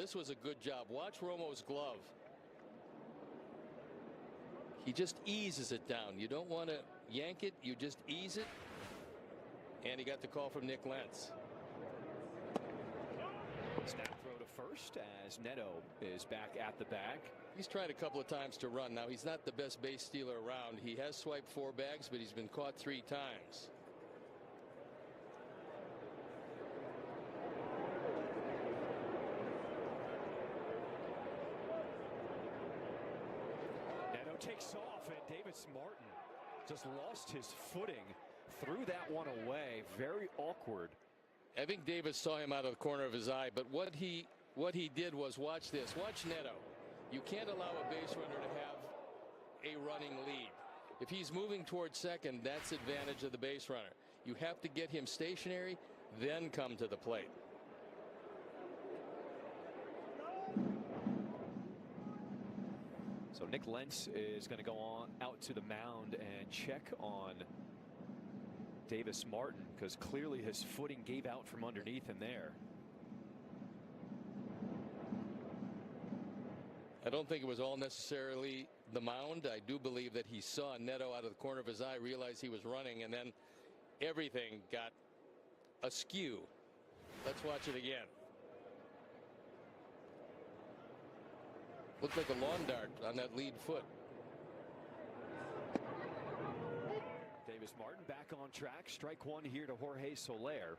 This was a good job. Watch Romo's glove. He just eases it down. You don't want to yank it. You just ease it. And he got the call from Nick Lentz. Snap throw to first as Neto is back at the bag. He's tried a couple of times to run. Now, he's not the best base stealer around. He has swiped 4 bags, but he's been caught 3 times. Neto takes off, and Davis Martin just lost his footing, threw that one away. Very awkward. I think Davis saw him out of the corner of his eye, but what he did was, watch this. Watch Neto. You can't allow a base runner to have a running lead. If he's moving towards second, that's advantage of the base runner. You have to get him stationary, then come to the plate. So Nick Lentz is going to go on out to the mound and check on Davis Martin, because clearly his footing gave out from underneath him there. I don't think it was all necessarily the mound. I do believe that he saw Neto out of the corner of his eye, realized he was running, and then everything got askew. Let's watch it again. Looked like a lawn dart on that lead foot. Davis Martin back on track. Strike 1 here to Jorge Soler.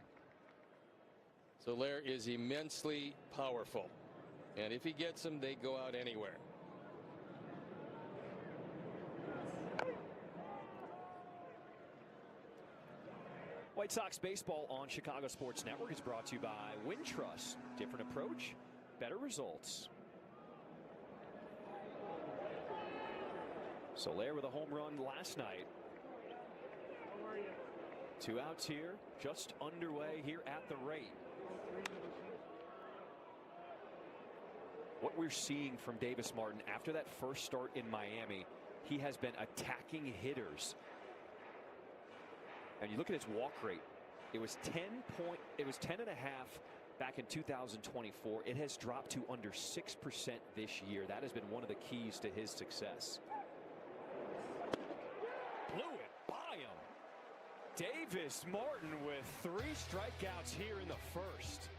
Soler is immensely powerful, and if he gets them, they go out anywhere. White Sox baseball on Chicago Sports Network is brought to you by Wintrust. Different approach, better results. Soler with a home run last night. 2 outs here, just underway here at the rate. What we're seeing from Davis Martin after that first start in Miami, he has been attacking hitters. And you look at his walk rate. It was 10.5 back in 2024. It has dropped to under 6% this year. That has been one of the keys to his success. Blew it by him. Davis Martin with 3 strikeouts here in the first.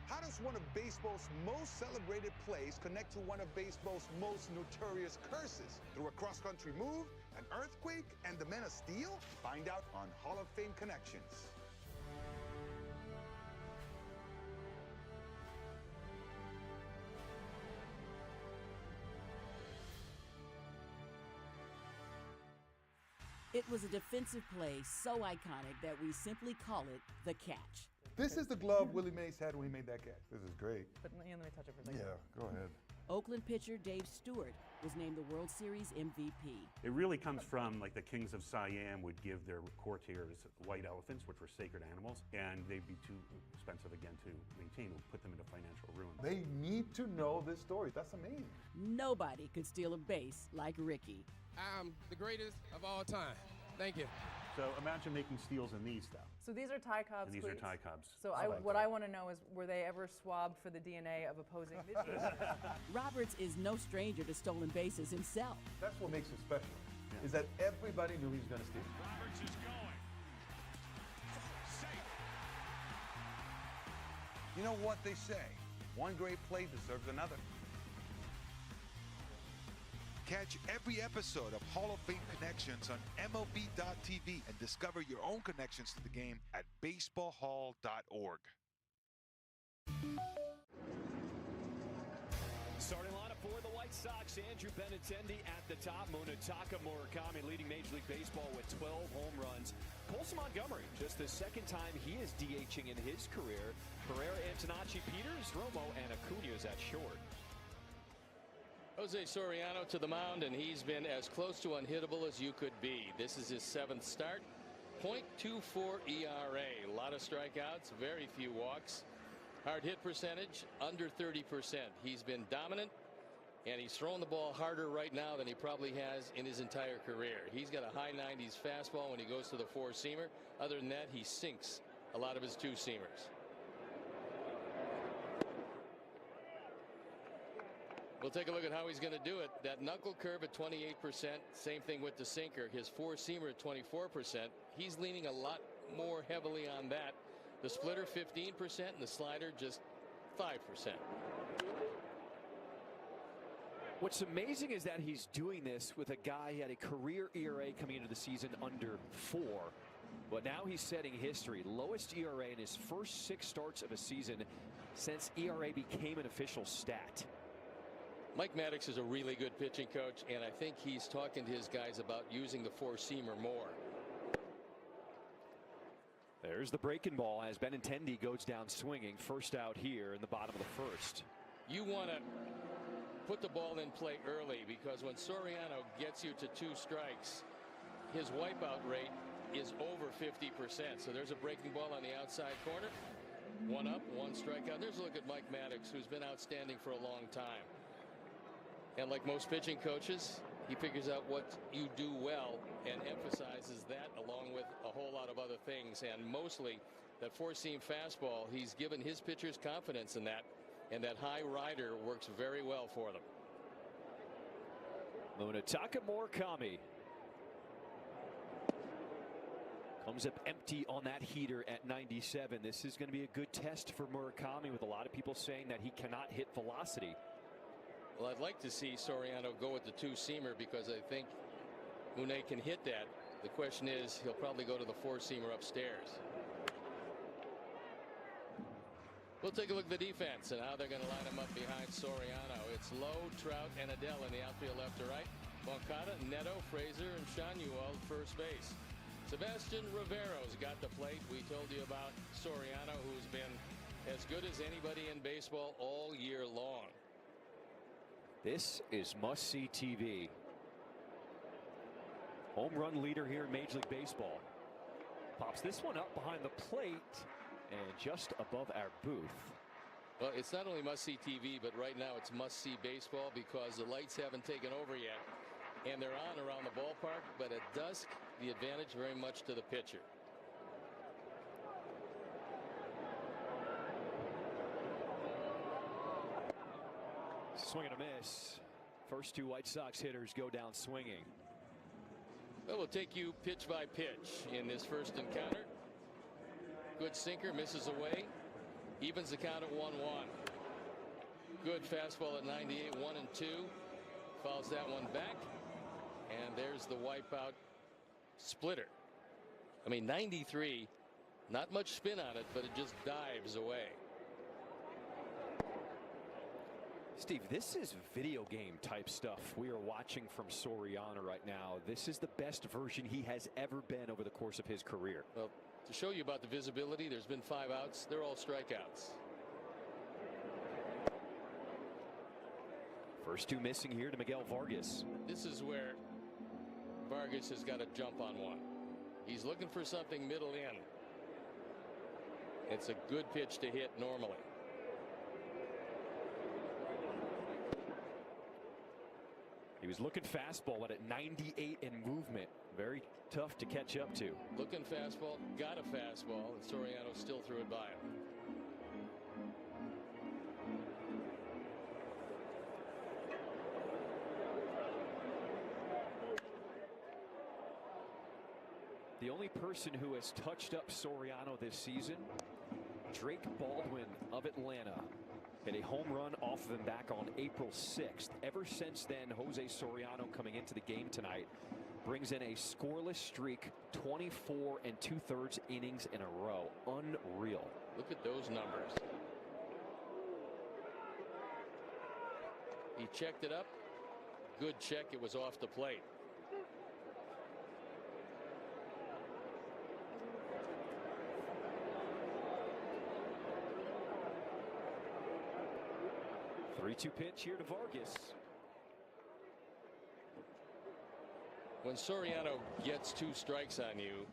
How does one of baseball's most celebrated plays connect to one of baseball's most notorious curses? Through a cross-country move, an earthquake, and the Men of Steel? Find out on Hall of Fame Connections. It was a defensive play so iconic that we simply call it the catch. This is the glove Willie Mays had when he made that catch. This is great. But let me touch it for a second. Yeah, go ahead. Oakland pitcher Dave Stewart was named the World Series MVP. It really comes from, like, the kings of Siam would give their courtiers white elephants, which were sacred animals, and they'd be too expensive again to maintain, would put them into financial ruin. They need to know this story. That's amazing. Nobody could steal a base like Ricky. I'm the greatest of all time. Thank you. So imagine making steals in these, though. So these are Ty Cobb's And these cleats. are Ty Cobb's. So what I want to know is, were they ever swabbed for the DNA of opposing pitchers? Roberts is no stranger to stolen bases himself. That's what makes him special, is that everybody knew he was going to steal. Roberts is going. Safe. You know what they say? One great play deserves another. Catch every episode of Hall of Fame Connections on MLB.tv and discover your own connections to the game at baseballhall.org. Starting lineup for the White Sox, Andrew Benintendi at the top. Munetaka Murakami leading Major League Baseball with 12 home runs. Colson Montgomery, just the second time he is DHing in his career. Pereira, Antonacci, Peters, Romo, and Acuna is at short. José Soriano to the mound, and he's been as close to unhittable as you could be. This is his 7th start. .24 ERA. A lot of strikeouts, very few walks. Hard hit percentage, under 30%. He's been dominant, And he's throwing the ball harder right now than he probably has in his entire career. He's got a high 90s fastball when he goes to the four-seamer. Other than that, he sinks a lot of his two-seamers. We'll take a look at how he's going to do it. That knuckle curve at 28%. Same thing with the sinker. His four-seamer at 24%. He's leaning a lot more heavily on that. The splitter 15% and the slider just 5%. What's amazing is that he's doing this with a guy who had a career ERA coming into the season under 4. But now he's setting history. Lowest ERA in his first 6 starts of a season since ERA became an official stat. Mike Maddox is a really good pitching coach, and I think he's talking to his guys about using the four-seamer more. There's the breaking ball as Benintendi goes down swinging. First out here in the bottom of the first. You want to put the ball in play early, because when Soriano gets you to 2 strikes, his wipeout rate is over 50%. So there's a breaking ball on the outside corner. 1 up, 1 strikeout. There's a look at Mike Maddox, who's been outstanding for a long time. And like most pitching coaches, he figures out what you do well and emphasizes that along with a whole lot of other things. And mostly that four-seam fastball, he's given his pitchers confidence in that. And that high rider works very well for them. Munetaka Murakami comes up empty on that heater at 97. This is going to be a good test for Murakami, with a lot of people saying that he cannot hit velocity. Well, I'd like to see Soriano go with the two-seamer, because I think Mune can hit that. The question is, he'll probably go to the four-seamer upstairs. We'll take a look at the defense and how they're going to line them up behind Soriano. It's Lowe, Trout, and Adele in the outfield left to right. Moncada, Neto, Fraser, and Shanuel at first base. Sebastian Rivero's got the plate. We told you about Soriano, who's been as good as anybody in baseball all year long. This is must-see TV. Home run leader here in Major League Baseball. Pops this one up behind the plate and just above our booth. Well, it's not only must-see TV, but right now it's must-see baseball, because the lights haven't taken over yet. And they're on around the ballpark, but at dusk, the advantage very much to the pitcher. Swing and a miss. First 2 White Sox hitters go down swinging. Well, we'll take you pitch by pitch in this first encounter. Good sinker, misses away. Evens the count at 1-1. Good fastball at 98, 1-2. Fouls that one back. And there's the wipeout splitter. I mean, 93, not much spin on it, but it just dives away. Steve, this is video game type stuff we are watching from Soriano right now. This is the best version he has ever been over the course of his career. Well, to show you about the visibility, there's been 5 outs. They're all strikeouts. First 2 missing here to Miguel Vargas. This is where Vargas has got to jump on one. He's looking for something middle in. It's a good pitch to hit normally. He was looking fastball, but at 98 in movement. Very tough to catch up to. Looking fastball, got a fastball, and Soriano still threw it by him. The only person who has touched up Soriano this season, Drake Baldwin of Atlanta. Hit a home run off of him back on April 6th. Ever since then, José Soriano, coming into the game tonight, brings in a scoreless streak, 24 2/3 innings in a row. Unreal. Look at those numbers. He checked it up. Good check. It was off the plate. Three-two pitch here to Vargas. When Soriano gets 2 strikes on you,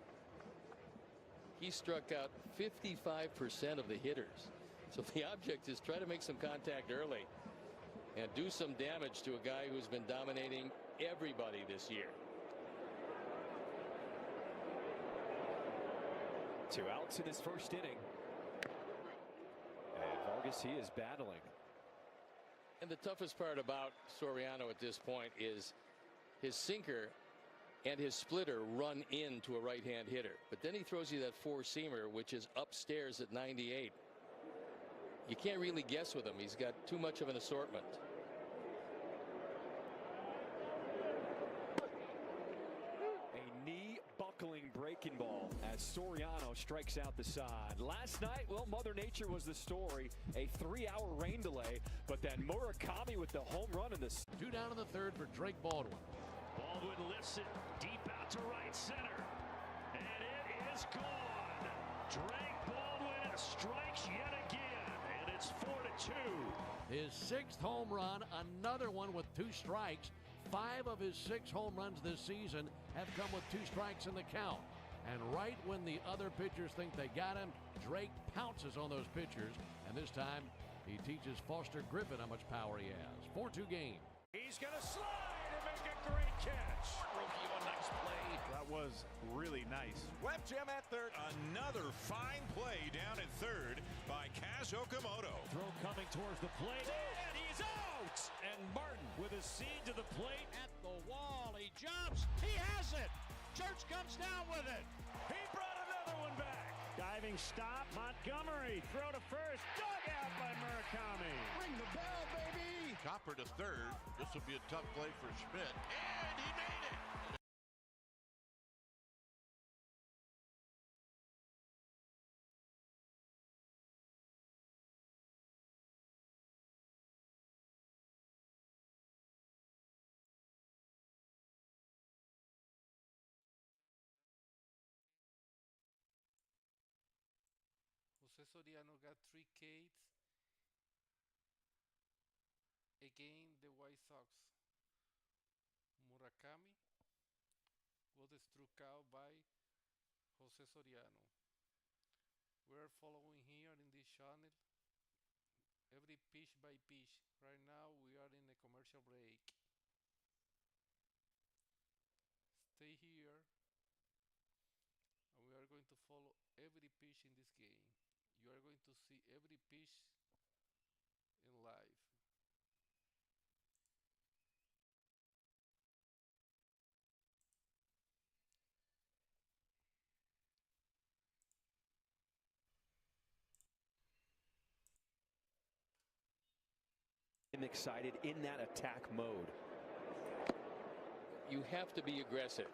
he struck out 55% of the hitters. So the object is try to make some contact early. and do some damage to a guy who's been dominating everybody this year. 2 outs in his first inning. And Vargas, he is battling. And the toughest part about Soriano at this point is his sinker and his splitter run into a right-hand hitter. But then he throws you that four-seamer, which is upstairs at 98. You can't really guess with him. He's got too much of an assortment. A knee-buckling breaking ball as Soriano strikes out the side. Last night, well, Mother Nature was the story. A 3-hour rain delay, but then Murakami with the home run in the... 2 down in the third for Drake Baldwin. Baldwin lifts it deep out to right center. And it is gone. Drake Baldwin strikes yet again. And it's 4-2. His 6th home run, another one with 2 strikes. 5 of his 6 home runs this season have come with 2 strikes in the count. And right when the other pitchers think they got him, Drake pounces on those pitchers. And this time, he teaches Foster Griffin how much power he has. 4-2 game. He's going to slide and make a great catch. Rookie on nice play. That was really nice. Web jam at third. Another fine play down at third by Kaz Okamoto. Throw coming towards the plate. And he's out. And Martin with his seed to the plate. At the wall. He jumps. He has it. Church comes down with it. He brought another one back. Diving stop. Montgomery. Throw to first. Dug out by Murakami. Ring the bell, baby. Copper to third. This will be a tough play for Schmidt. And he made it. José Soriano got 3 Ks against the White Sox. Murakami was struck out by José Soriano. We are following here in this channel every pitch by pitch. Right now we are in a commercial break. Stay here and we are going to follow every pitch in this game. You are going to see every pitch in live. Excited in that attack mode. You have to be aggressive,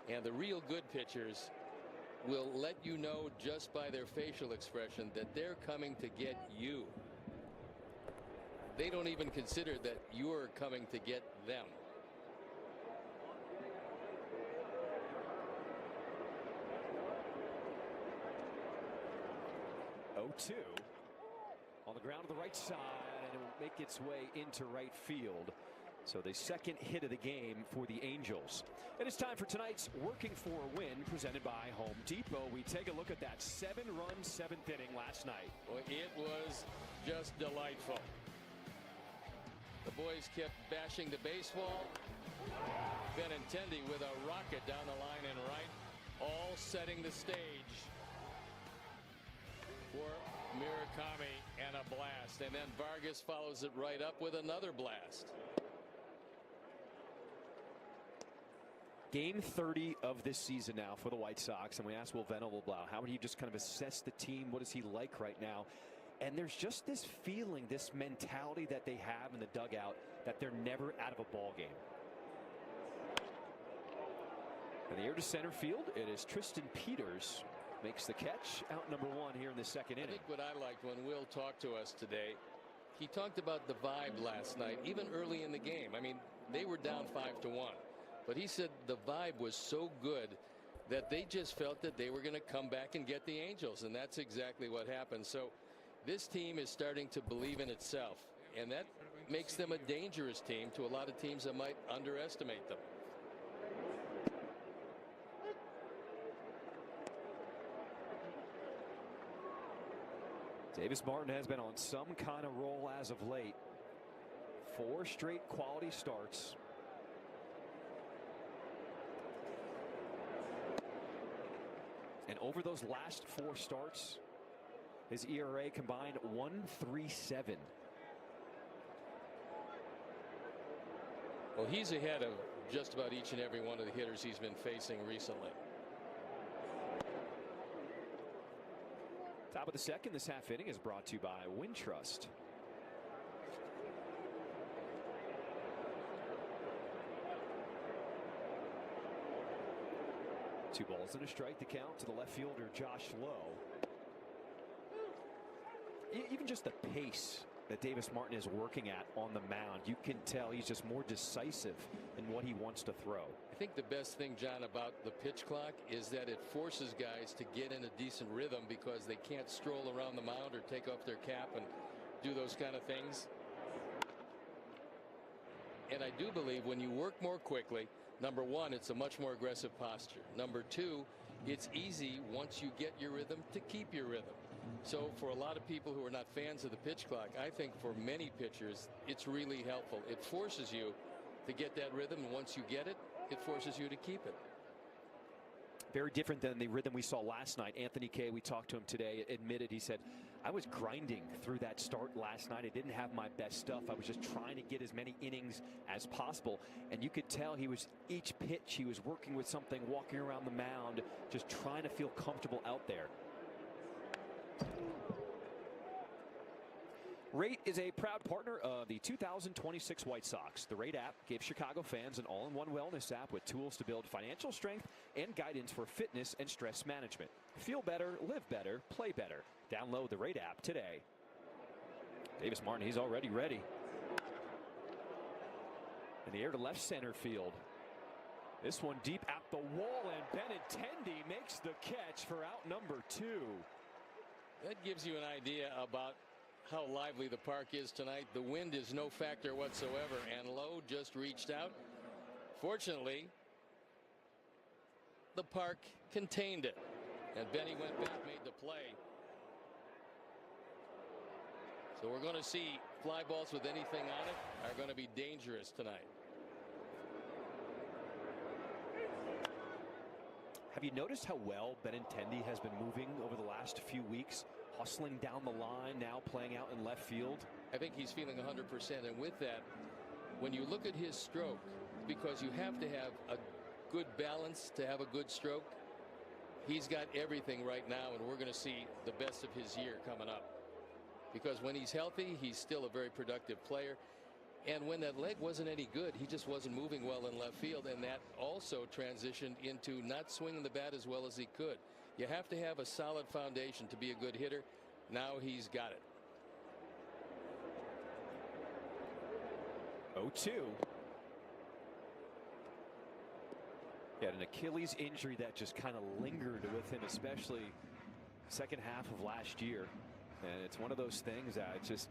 and the real good pitchers will let you know just by their facial expression that they're coming to get you. They don't even consider that you're coming to get them. Oh-2 on the ground to the right side, and it will make its way into right field. So the second hit of the game for the Angels. It is time for tonight's Working for a Win, presented by Home Depot. We take a look at that 7-run 7th inning last night. Well, it was just delightful. The boys kept bashing the baseball. Benintendi with a rocket down the line and right, all setting the stage for Murakami and a blast. And then Vargas follows it right up with another blast. Game 30 of this season now for the White Sox, and we asked Will Venable-Blau, how would you just kind of assess the team? What is he like right now? And there's just this feeling, this mentality that they have in the dugout that they're never out of a ball game. And the air to center field, it is Tristan Peters makes the catch, out number 1 here in the second inning. I think what I liked when Will talked to us today, he talked about the vibe last night, even early in the game. I mean, they were down 5-1. But he said the vibe was so good that they just felt that they were going to come back and get the Angels, and that's exactly what happened. So this team is starting to believe in itself, and that makes them a dangerous team to a lot of teams that might underestimate them. Davis Martin has been on some kind of roll as of late. 4 straight quality starts. And over those last 4 starts, his ERA combined 1.37. Well, he's ahead of just about each and every one of the hitters he's been facing recently. Top of the second, this half inning is brought to you by Wintrust. Two balls and a strike to count to the left fielder, Josh Lowe. Even just the pace that Davis Martin is working at on the mound, you can tell he's just more decisive in what he wants to throw. I think the best thing, John, about the pitch clock is that it forces guys to get in a decent rhythm because they can't stroll around the mound or take off their cap and do those kind of things. And I do believe when you work more quickly, number one, it's a much more aggressive posture. Number two, it's easy once you get your rhythm to keep your rhythm. So for a lot of people who are not fans of the pitch clock, I think for many pitchers, it's really helpful. It forces you to get that rhythm, and once you get it, it forces you to keep it. Very different than the rhythm we saw last night. Anthony Kay, we talked to him today, admitted, he said, I was grinding through that start last night. I didn't have my best stuff. I was just trying to get as many innings as possible. And you could tell he was, each pitch, he was working with something, walking around the mound, just trying to feel comfortable out there. Rate is a proud partner of the 2026 White Sox. The Rate app gives Chicago fans an all-in-one wellness app with tools to build financial strength and guidance for fitness and stress management. Feel better, live better, play better. Download the Rate app today. Davis Martin, he's already ready. In the air to left center field. This one deep at the wall, and Benintendi makes the catch for out number 2. That gives you an idea about how lively the park is tonight. The wind is no factor whatsoever, and Lowe just reached out. Fortunately, the park contained it, and Benny went back, made the play. So we're going to see fly balls with anything on it are going to be dangerous tonight. Have you noticed how well Benintendi has been moving over the last few weeks? Hustling down the line, now playing out in left field. I think he's feeling 100%. And with that, when you look at his stroke, because you have to have a good balance to have a good stroke, he's got everything right now, and we're going to see the best of his year coming up. Because when he's healthy, he's still a very productive player. And when that leg wasn't any good, he just wasn't moving well in left field, and that also transitioned into not swinging the bat as well as he could. You have to have a solid foundation to be a good hitter. Now he's got it. 0-2. He had an Achilles injury that just kind of lingered with him, especially second half of last year. And it's one of those things that it's just,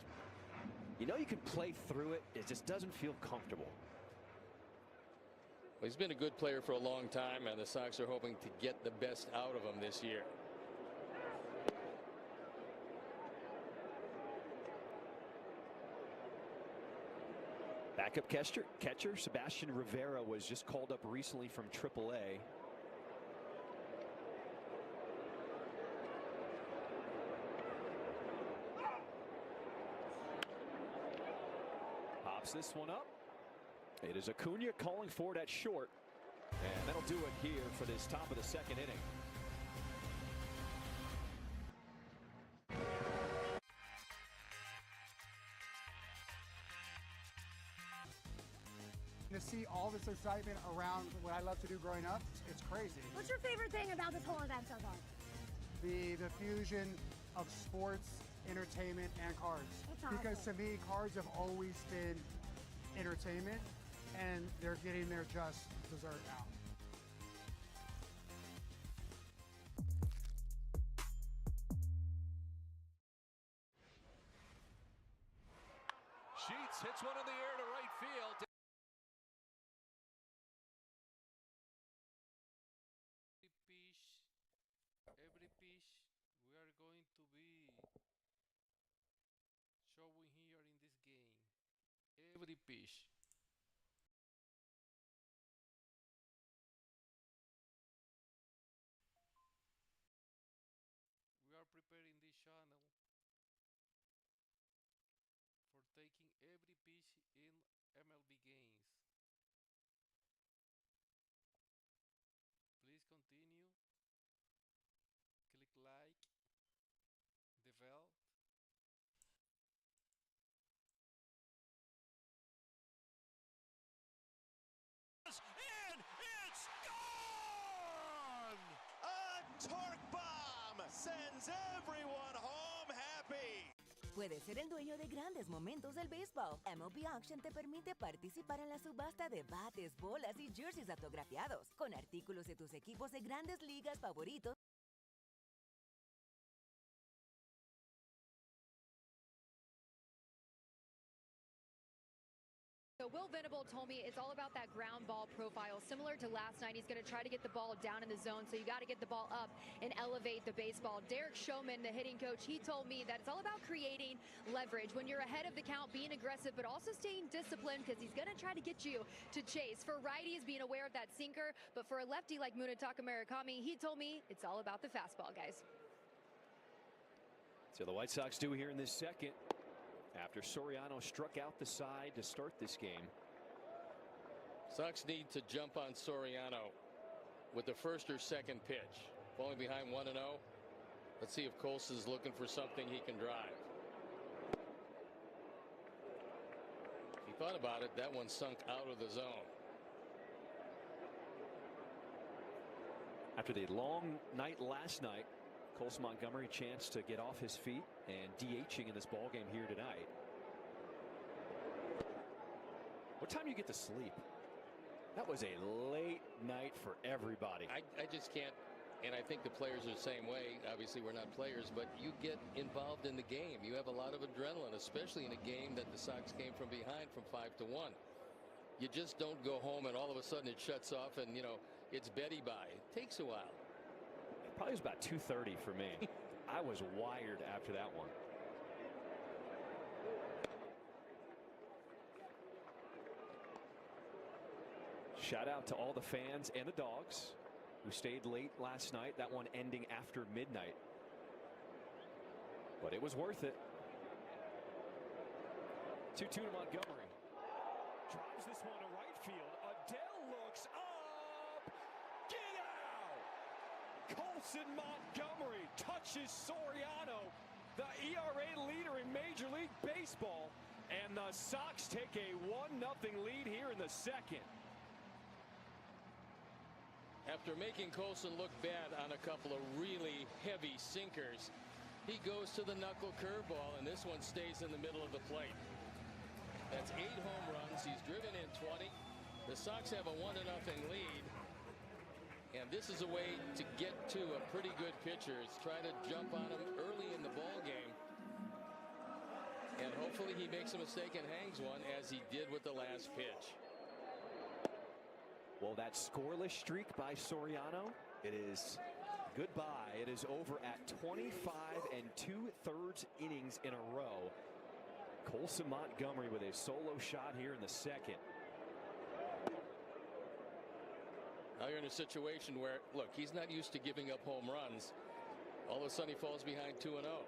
you know, you can play through it. It just doesn't feel comfortable. Well, he's been a good player for a long time, and the Sox are hoping to get the best out of him this year. Backup catcher Sebastian Rivera was just called up recently from AAA. Pops this one up. It is Acuna calling for it at short, and that'll do it here for this top of the second inning. To see all this excitement around what I love to do growing up, it's crazy. What's your favorite thing about this whole event so far? The fusion of sports, entertainment, and cards. That's awesome. Because to me, cards have always been entertainment, and they're getting their just dessert now. Sheets hits one in the air to right field. Every pitch we are going to be showing here in this game. Every pitch. We are preparing this channel for taking every pitch in MLB games. Please continue, click like, develop. And it's gone! A torque bomb sends everyone home happy. Puedes ser el dueño de grandes momentos del béisbol. MLB Auction te permite participar en la subasta de bates, bolas y jerseys autografiados, con artículos de tus equipos de grandes ligas favoritos. So Will Venable told me it's all about that ground ball profile. Similar to last night, he's going to try to get the ball down in the zone, so you got to get the ball up and elevate the baseball. Derek Showman, the hitting coach, he told me that it's all about creating leverage. When you're ahead of the count, being aggressive, but also staying disciplined because he's going to try to get you to chase. For righties, being aware of that sinker, but for a lefty like Munetaka Murakami, he told me it's all about the fastball, guys. So the White Sox do here in this second, after Soriano struck out the side to start this game. Sox need to jump on Soriano with the first or second pitch. Falling behind 1-0. Let's see if Colson's looking for something he can drive. If he thought about it, that one sunk out of the zone. After the long night last night, Colson Montgomery chance to get off his feet and DHing in this ball game here tonight. What time do you get to sleep? That was a late night for everybody. I just can't, and I think the players are the same way. Obviously we're not players, but you get involved in the game. You have a lot of adrenaline, especially in a game that the Sox came from behind from 5-1. You just don't go home and all of a sudden it shuts off and, you know, it's Betty by. It takes a while. Probably was about 2:30 for me. I was wired after that one. Shout out to all the fans and the dogs who stayed late last night. That one ending after midnight. But it was worth it. 2-2 to Montgomery. Drives this one to right field. Adele looks up. Get out! Colson Montgomery touches Soriano, the ERA leader in Major League Baseball, and the Sox take a 1-0 lead here in the second. After making Colson look bad on a couple of really heavy sinkers, he goes to the knuckle curveball, and this one stays in the middle of the plate. That's 8 home runs. He's driven in 20. The Sox have a 1-0 lead. And this is a way to get to a pretty good pitcher. Is try to jump on him early in the ball game. And hopefully he makes a mistake and hangs one, as he did with the last pitch. Well, that scoreless streak by Soriano, it is goodbye. It is over at 25 2/3 innings in a row. Colson Montgomery with a solo shot here in the second. Now you're in a situation where, look, he's not used to giving up home runs. All of a sudden he falls behind 2-0.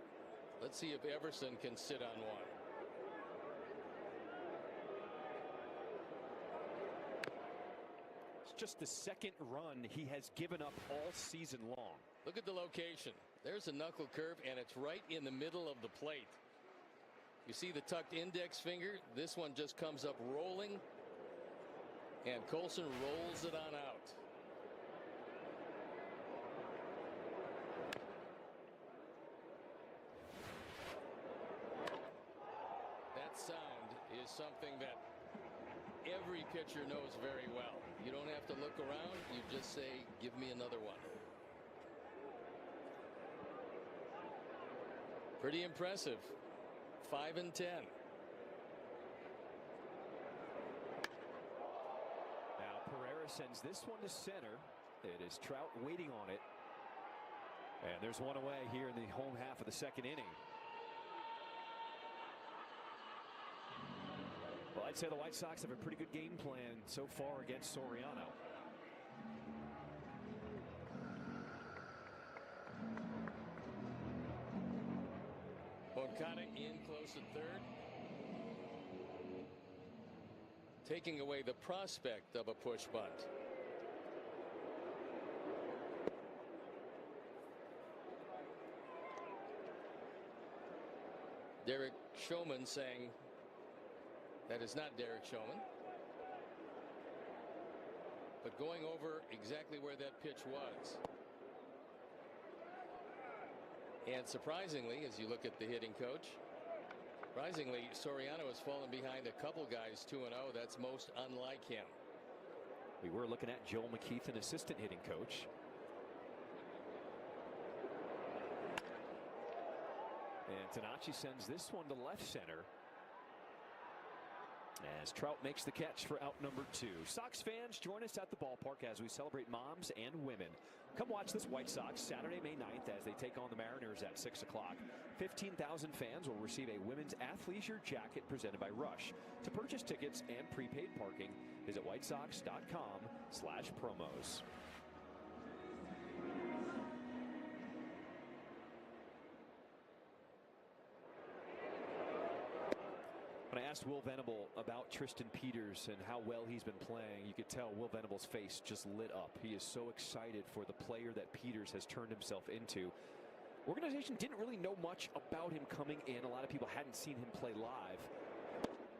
Let's see if Everson can sit on one. It's just the second run he has given up all season long. Look at the location. There's a knuckle curve, and it's right in the middle of the plate. You see the tucked index finger? This one just comes up rolling, and Colson rolls it on out. That sound is something that every pitcher knows very well. You don't have to look around. You just say, give me another one. Pretty impressive. 5 and 10. Now Pereira sends this one to center. It is Trout waiting on it. And there's one away here in the home half of the second inning. Well, I'd say the White Sox have a pretty good game plan so far against Soriano. Moncada in close at third, taking away the prospect of a push bunt. Derek Showman saying that is not Derek Showman, but going over exactly where that pitch was. And surprisingly, as you look at the hitting coach, surprisingly, Soriano has fallen behind a couple guys 2-0. That's most unlike him. We were looking at Joel McKeith, an assistant hitting coach. And Tanachi sends this one to left center as Trout makes the catch for out number 2. Sox fans, join us at the ballpark as we celebrate moms and women. Come watch this White Sox Saturday, May 9th as they take on the Mariners at 6 o'clock. 15,000 fans will receive a women's athleisure jacket presented by Rush. To purchase tickets and prepaid parking, visit whitesox.com/promos. When I asked Will Venable about Tristan Peters and how well he's been playing, you could tell Will Venable's face just lit up. He is so excited for the player that Peters has turned himself into. Organization didn't really know much about him coming in. A lot of people hadn't seen him play live.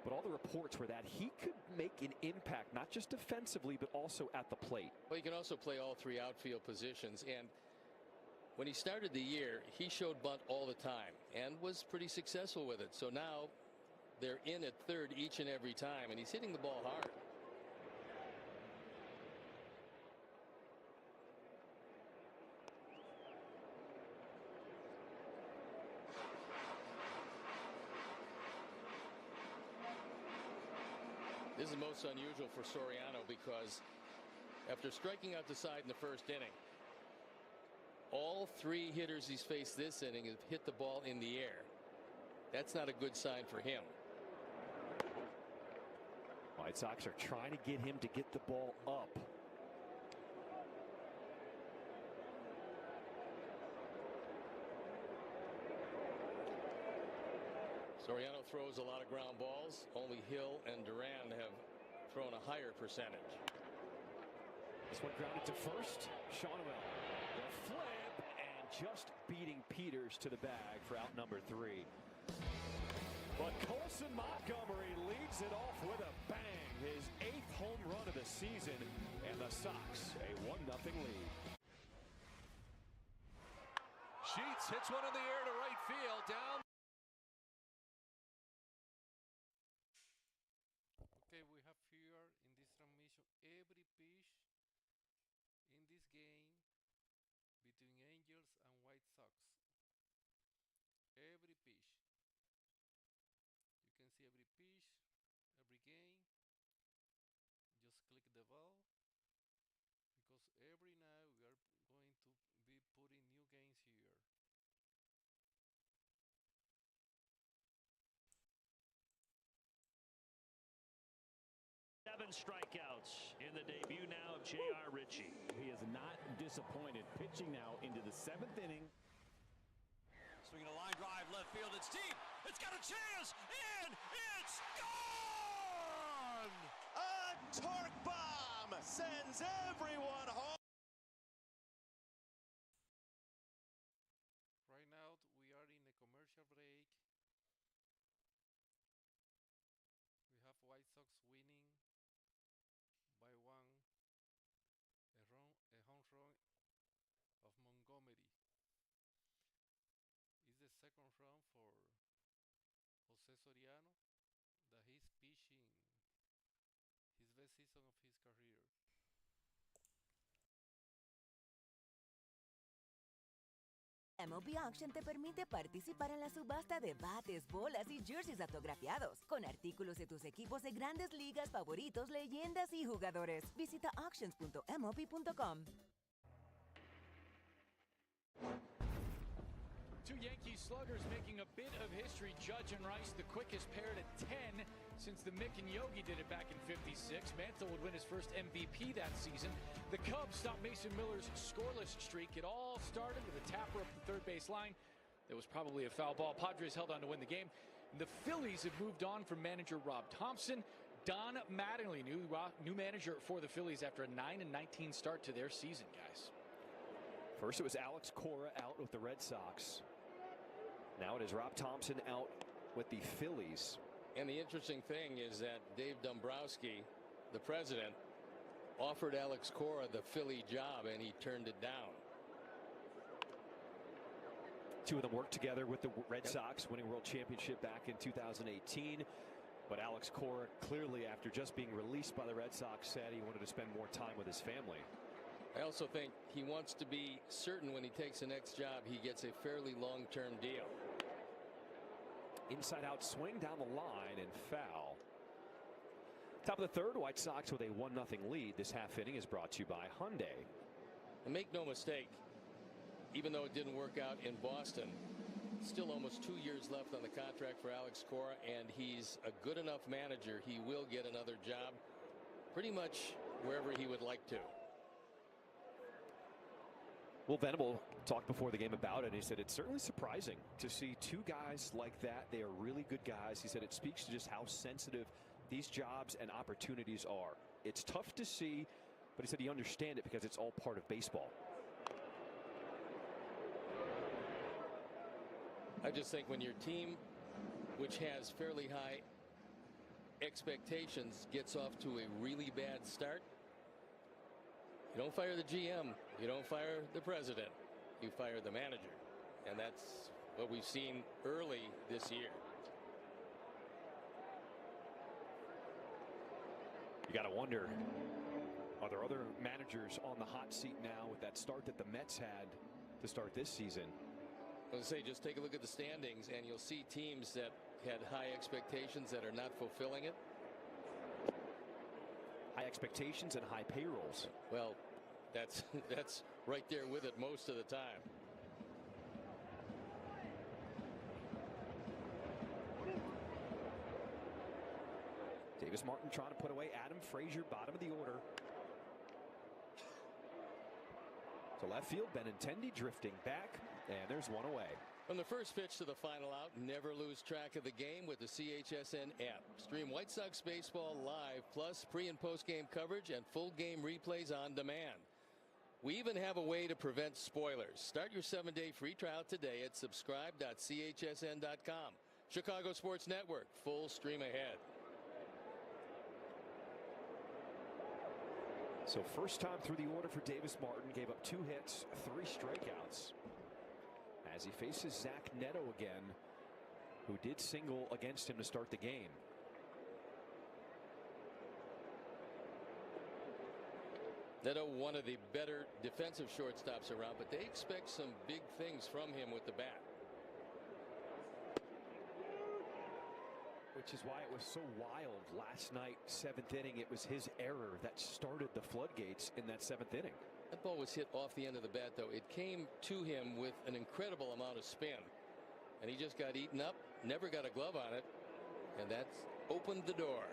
But all the reports were that he could make an impact, not just defensively, but also at the plate. Well, he can also play all 3 outfield positions. And when he started the year, he showed bunt all the time and was pretty successful with it. So now they're in at third each and every time, and he's hitting the ball hard. This is most unusual for Soriano because after striking out the side in the first inning, all 3 hitters he's faced this inning have hit the ball in the air. That's not a good sign for him. White Sox are trying to get him to get the ball up. Soriano throws a lot of ground balls. Only Hill and Duran have thrown a higher percentage. This one grounded to first. Shonwell, the flip, and just beating Peters to the bag for out number 3. But Colson Montgomery leads it off with a bang. His 8th home run of the season, and the Sox a 1-0 lead. Sheets hits one in the air to right field. Down. Okay, we have here in this transmission every pitch in this game between Angels and White Sox. Every pitch. You can see every pitch, every game. Just click the bell because every now we are going to be putting new games here. 7 strikeouts in the debut now of J.R. Ritchie. He is not disappointed. Pitching now into the 7th inning. Swinging a line drive left field. It's deep. It's got a chance. And it's gone! A torque bomb sends everyone home. Right now we are in a commercial break. We have White Sox winning by 1. A home run of Montgomery. Is the second run for José Soriano that he's pitching his best season of his career. MLB Auction te permite participar en la subasta de bates, bolas y jerseys autografiados con artículos de tus equipos de grandes ligas favoritos, leyendas y jugadores. Visita auctions.mlb.com. 2 Yankee sluggers making a bit of history. Judge and Rice, the quickest pair to 10 since the Mick and Yogi did it back in '56. Mantle would win his first MVP that season. The Cubs stopped Mason Miller's scoreless streak. It all started with a tapper up the third base line. There was probably a foul ball. Padres held on to win the game. The Phillies have moved on from manager Rob Thompson. Don Mattingly, new manager for the Phillies after a 9-19 start to their season, guys. First it was Alex Cora out with the Red Sox. Now it is Rob Thompson out with the Phillies. And the interesting thing is that Dave Dombrowski, the president, offered Alex Cora the Philly job and he turned it down. Two of them worked together with the Red Sox, winning World Championship back in 2018. But Alex Cora, clearly after just being released by the Red Sox, said he wanted to spend more time with his family. I also think he wants to be certain when he takes the next job he gets a fairly long-term deal. Inside out swing down the line and foul. Top of the third, White Sox with a 1-0 lead. This half inning is brought to you by Hyundai. And make no mistake, even though it didn't work out in Boston, still almost 2 years left on the contract for Alex Cora, and he's a good enough manager. He will get another job pretty much wherever he would like to. Well, Venable talked before the game about it, and he said it's certainly surprising to see two guys like that. They are really good guys. He said it speaks to just how sensitive these jobs and opportunities are. It's tough to see, but he said he understands it because it's all part of baseball. I just think when your team, which has fairly high expectations, gets off to a really bad start, you don't fire the GM, you don't fire the president, you fire the manager. And that's what we've seen early this year. You got to wonder, are there other managers on the hot seat now with that start that the Mets had to start this season? I was going to say, just take a look at the standings and you'll see teams that had high expectations that are not fulfilling it. High expectations and high payrolls. Well, that's right there with it most of the time. Davis Martin trying to put away Adam Frazier, bottom of the order. To left field, Benintendi drifting back, and there's one away. From the first pitch to the final out, never lose track of the game with the CHSN app. Stream White Sox baseball live, plus pre- and post-game coverage and full game replays on demand. We even have a way to prevent spoilers. Start your 7-day free trial today at subscribe.chsn.com. Chicago Sports Network, full stream ahead. So first time through the order for Davis Martin, gave up 2 hits, 3 strikeouts. As he faces Zach Neto again, who did single against him to start the game. Neto, one of the better defensive shortstops around, but they expect some big things from him with the bat. Which is why it was so wild last night, 7th inning. It was his error that started the floodgates in that 7th inning. That ball was hit off the end of the bat, though. It came to him with an incredible amount of spin, and he just got eaten up, never got a glove on it, and that's opened the door.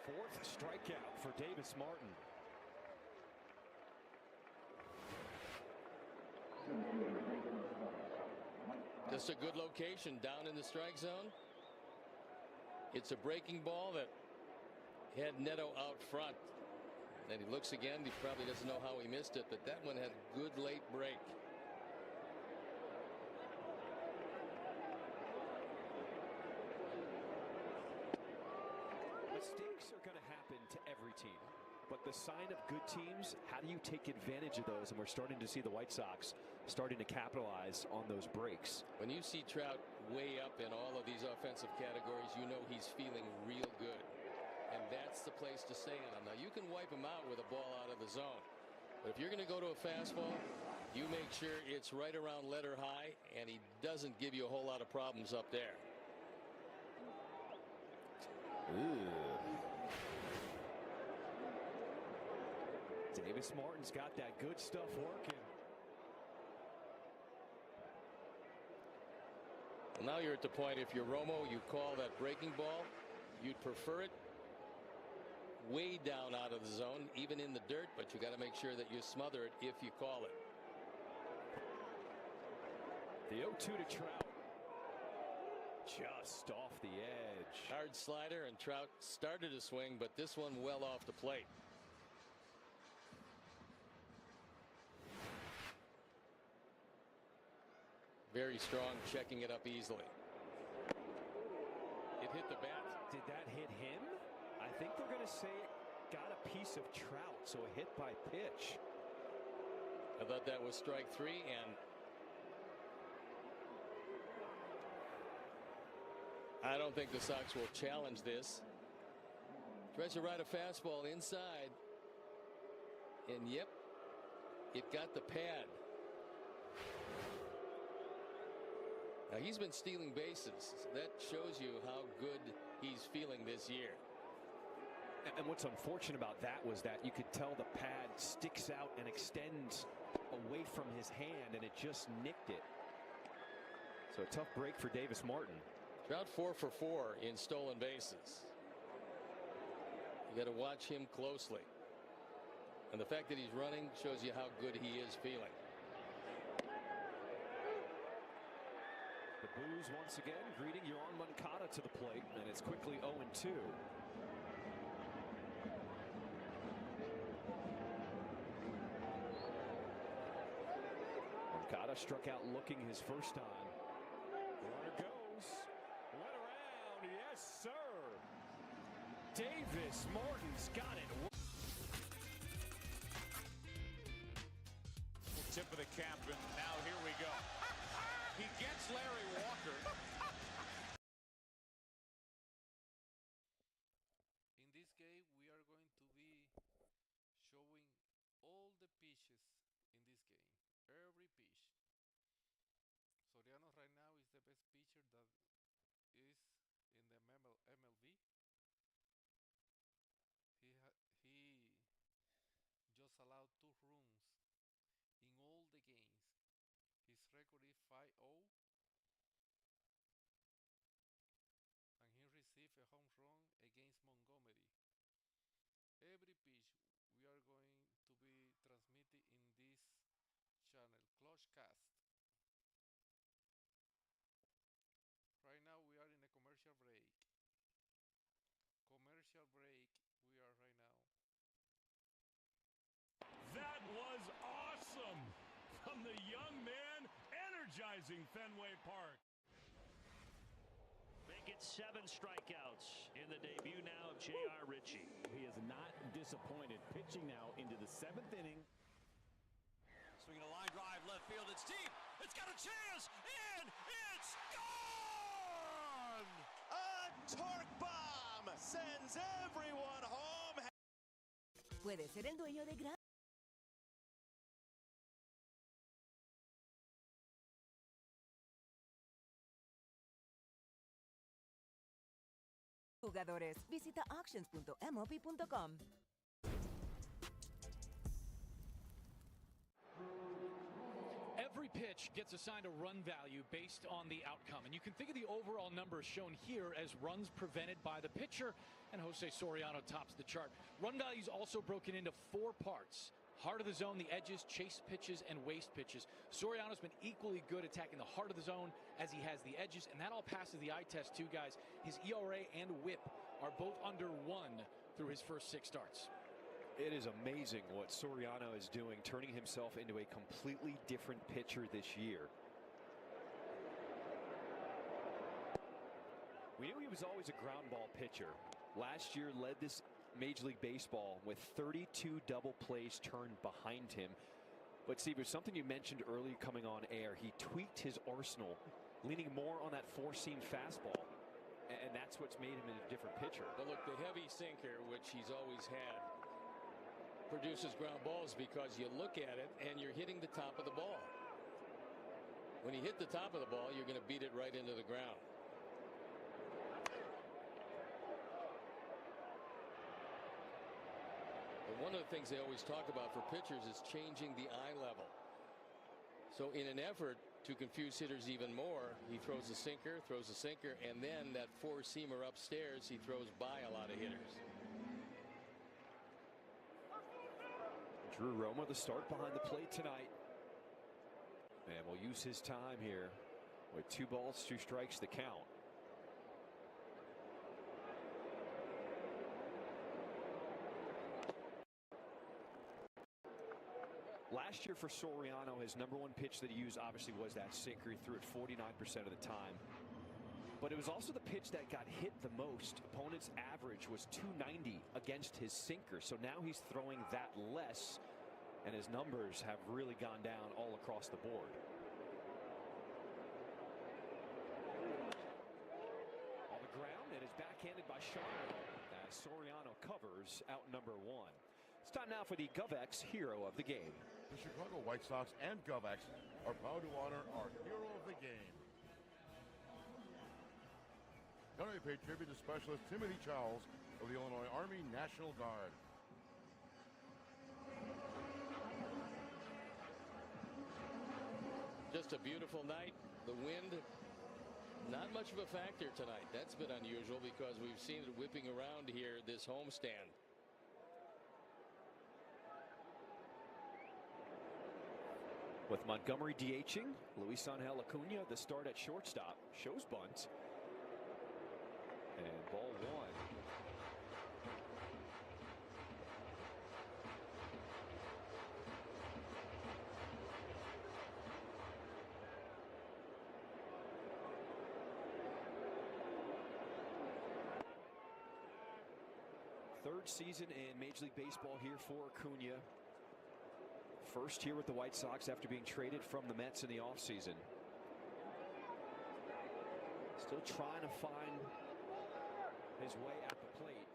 Fourth strikeout for Davis Martin. Just a good location down in the strike zone. It's a breaking ball that had Neto out front. And he looks again. He probably doesn't know how he missed it, but that one had a good late break. Mistakes are going to happen to every team, but the sign of good teams, how do you take advantage of those? And we're starting to see the White Sox starting to capitalize on those breaks. When you see Trout way up in all of these offensive categories, you know he's feeling real good, and that's the place to stay on him. Now you can wipe him out with a ball out of the zone, but if you're going to go to a fastball, you make sure it's right around letter high and he doesn't give you a whole lot of problems up there. Ooh. Davis Martin's got that good stuff working. Well, now you're at the point, if you're Romo, you call that breaking ball. You'd prefer it way down out of the zone, even in the dirt, but you got to make sure that you smother it if you call it. The 0-2 to Trout. Just off the edge. Hard slider, and Trout started to swing, but this one well off the plate. Very strong, checking it up easily. It hit the bat. Did that hit him? I think they're going to say it got a piece of Trout, so a hit by pitch. I thought that was strike three, and I don't think the Sox will challenge this. Tries to ride a fastball inside, and yep, it got the pad. Now he's been stealing bases. That shows you how good he's feeling this year. And what's unfortunate about that was that you could tell the pad sticks out and extends away from his hand, and it just nicked it. So a tough break for Davis Martin. Trout 4 for 4 in stolen bases. You got to watch him closely. And the fact that he's running shows you how good he is feeling. The Blues once again greeting Munetaka to the plate, and it's quickly 0-2. Munetaka struck out looking his first time. Runner goes. Went around. Yes, sir. Davis Martin's got it. Tip of the cap, and now here we go. He gets Larry Walker. In this game, we are going to be showing all the pitches in this game. Every pitch. Soriano right now is the best pitcher that is in the MLB. He just allowed 2 runs in all the games. His record is 5-0, and he received a home run against Montgomery. Every pitch we are going to be transmitted in this channel, Clutchcast. Right now we are in a commercial break. We are right now. That was awesome from the young man energizing Fenway Park. Make it 7 strikeouts in the debut now of J.R. Ritchie. He is not disappointed. Pitching now into the 7th inning. Swinging a line drive left field. It's deep. It's got a chance. And it's gone! A torque bomb sends everyone home. Puede ser el dueño de gran jugadores. Visita auctions.mlb.com. Every pitch gets assigned a run value based on the outcome, and you can think of the overall numbers shown here as runs prevented by the pitcher, and José Soriano tops the chart. Run value is also broken into 4 parts: heart of the zone, the edges, chase pitches, and waste pitches. Soriano's been equally good attacking the heart of the zone as he has the edges, and that all passes the eye test too, guys. His ERA and WHIP are both under 1 through his first 6 starts. It is amazing what Soriano is doing, turning himself into a completely different pitcher this year. We knew he was always a ground ball pitcher. Last year led this Major League Baseball with 32 double plays turned behind him. But Steve, there's something you mentioned earlier coming on air. He tweaked his arsenal, leaning more on that 4-seam fastball. And that's what's made him a different pitcher. But look, the heavy sinker, which he's always had, produces ground balls because you look at it and you're hitting the top of the ball. When you hit the top of the ball, you're going to beat it right into the ground. one of the things they always talk about for pitchers is changing the eye level. So in an effort to confuse hitters even more, he throws a sinker, and then that four-seamer upstairs, he throws by a lot of hitters. Drew Roma, the start behind the plate tonight. And will use his time here with 2 balls, 2 strikes the count. Last year for Soriano, his #1 pitch that he used obviously was that sinker. He threw it 49% of the time. But it was also the pitch that got hit the most. Opponent's average was 290 against his sinker. So now he's throwing that less, and his numbers have really gone down all across the board. On the ground, and is backhanded by Sharp as Soriano covers out #1. It's time now for the GovX Hero of the Game. The Chicago White Sox and GovX are proud to honor our hero of the game. Tonight we pay tribute to Specialist Timothy Chowles of the Illinois Army National Guard. Just a beautiful night. The wind, not much of a factor tonight. That's been unusual because we've seen it whipping around here this homestand. With Montgomery DHing, Luis Angel Acuna, the start at shortstop, shows bunt. And ball 1. Third season in Major League Baseball here for Acuna. First here with the White Sox after being traded from the Mets in the offseason. Still trying to find his way at the plate.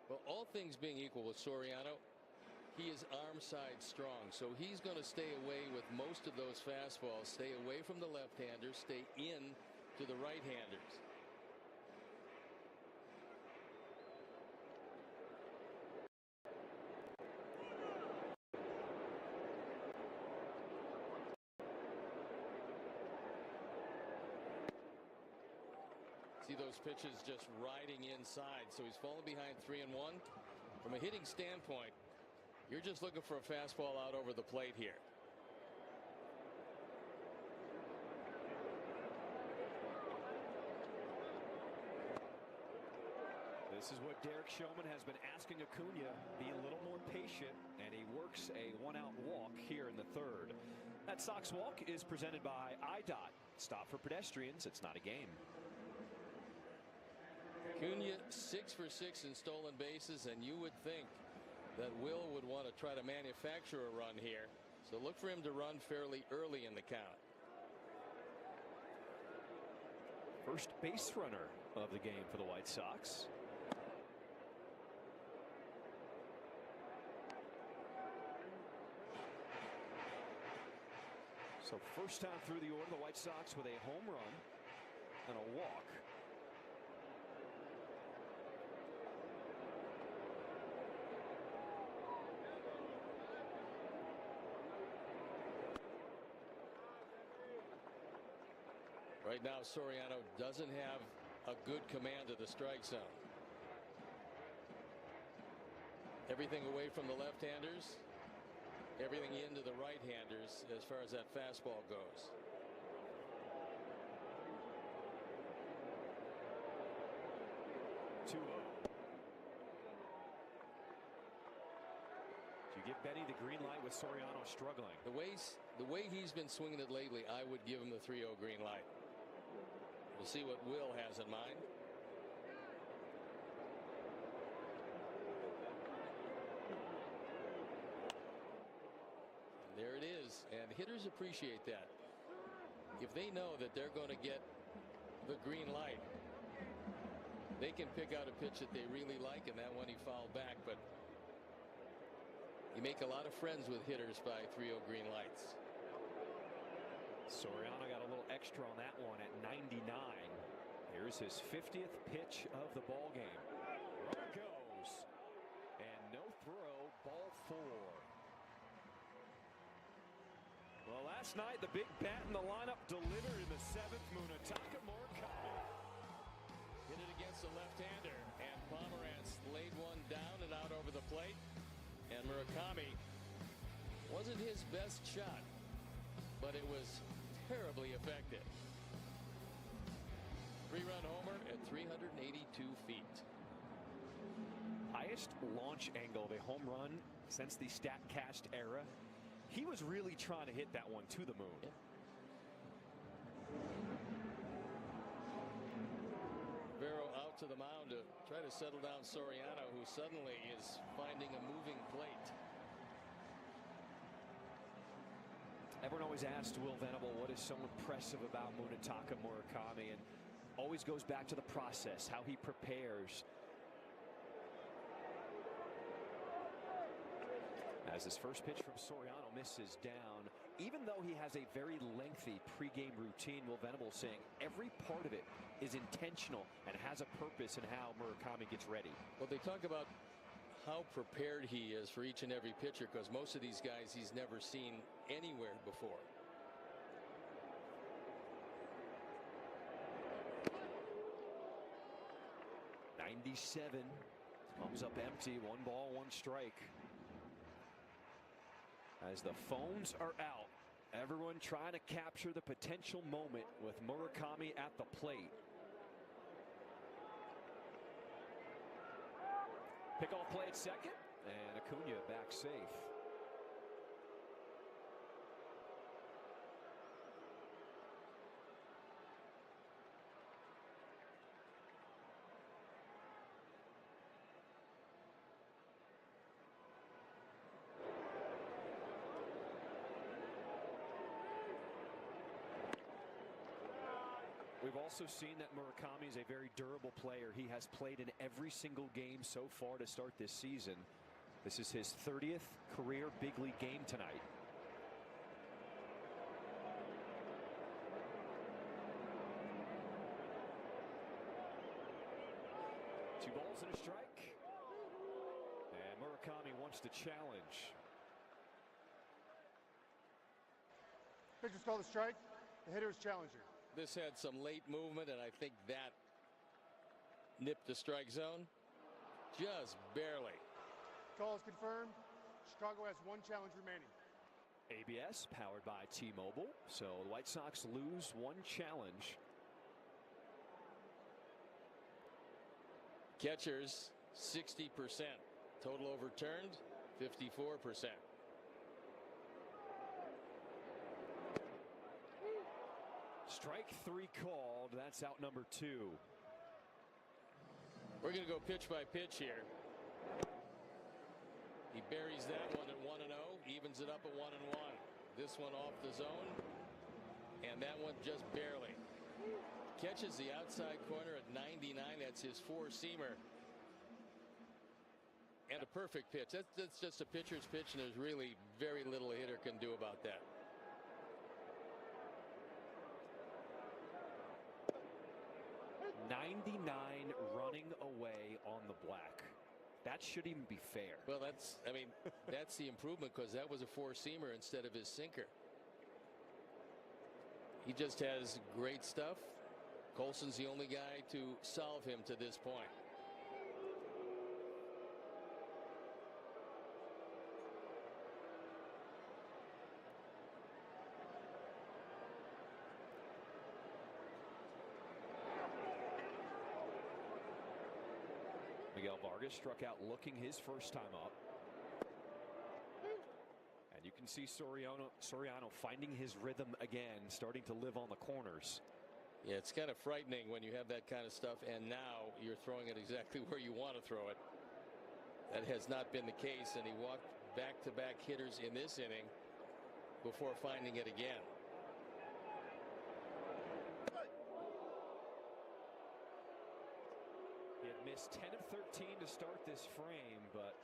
Well, all things being equal with Soriano, he is arm side strong, so he's going to stay away with most of those fastballs, stay away from the left-handers, stay in to the right-handers. See those pitches just riding inside, so he's fallen behind 3-1. From a hitting standpoint, you're just looking for a fastball out over the plate here. This is what Derek Showman has been asking Acuna, be a little more patient, and he works a 1-out walk here in the third. That Sox walk is presented by IDOT. Stop for pedestrians, it's not a game. Acuna 6 for 6 in stolen bases, and you would think that Will would want to try to manufacture a run here. So look for him to run fairly early in the count. First base runner of the game for the White Sox. So first time through the order, the White Sox with a home run and a walk. Right now, Soriano doesn't have a good command of the strike zone. Everything away from the left-handers, everything into the right-handers as far as that fastball goes. Do you give Benny the green light with Soriano struggling? The way he's been swinging it lately, I would give him the 3-0 green light. We'll see what Will has in mind. And there it is, and hitters appreciate that. If they know that they're going to get the green light, they can pick out a pitch that they really like, and that one he fouled back. But you make a lot of friends with hitters by 3-0 green lights. Soriano got a little extra on that one at 99. Here's his 50th pitch of the ball game. Runner goes, and no throw, 4. Well, last night, the big bat in the lineup delivered in the 7th. Munetaka Murakami hit it against the left-hander, and Pomerantz laid one down and out over the plate. And Murakami wasn't his best shot, but it was terribly effective. 3-run homer at 382 feet. Highest launch angle of a home run since the StatCast era. He was really trying to hit that one to the moon. Yeah. Vero out to the mound to try to settle down Soriano, who suddenly is finding a moving plate. Everyone always asked Will Venable what is so impressive about Munetaka Murakami, and always goes back to the process, how he prepares. As his first pitch from Soriano misses down, even though he has a very lengthy pregame routine, Will Venable saying every part of it is intentional and has a purpose in how Murakami gets ready. Well, they talk about how prepared he is for each and every pitcher, because most of these guys he's never seen anywhere before. '97 comes up empty. 1 ball, 1 strike. As the phones are out, everyone trying to capture the potential moment with Murakami at the plate. Pickoff play at second, and Acuna back safe. We've also seen that Murakami is a very durable player. He has played in every single game so far to start this season. This is his 30th career big league game tonight. Two balls and a strike. And Murakami wants to challenge. Pitcher's called a strike. The hitter is challenger. This had some late movement, and I think that nipped the strike zone just barely. Call is confirmed. Chicago has 1 challenge remaining. ABS powered by T-Mobile, so the White Sox lose 1 challenge. Catchers 60%. Total overturned 54%. Strike 3 called. That's out number 2. We're going to go pitch by pitch here. He buries that one at 1-0, evens it up at 1-1. This one off the zone, and that one just barely. Catches the outside corner at 99. That's his 4-seamer. And a perfect pitch. That's just a pitcher's pitch, and there's really very little a hitter can do about that. '99 running away on the black. That shouldn't even be fair. Well, that's the improvement, because that was a 4-seamer instead of his sinker. He just has great stuff. Colson's the only guy to solve him to this point. Miguel Vargas struck out looking his first time up. And you can see Soriano finding his rhythm again, starting to live on the corners. Yeah, it's kind of frightening when you have that kind of stuff, and now you're throwing it exactly where you want to throw it. That has not been the case, and he walked back-to-back hitters in this inning before finding it again. He had missed 10 of 13 to start this frame, but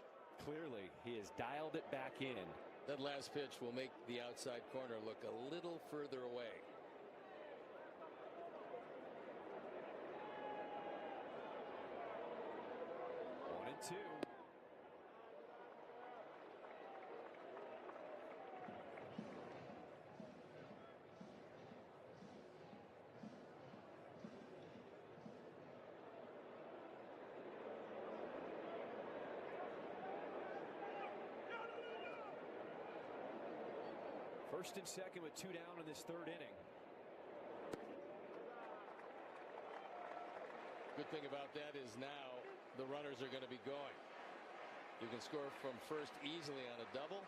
clearly he has dialed it back in. That last pitch will make the outside corner look a little further away. One and two. First and second with 2 down in this third inning. Good thing about that is now the runners are going to be going. You can score from first easily on a double,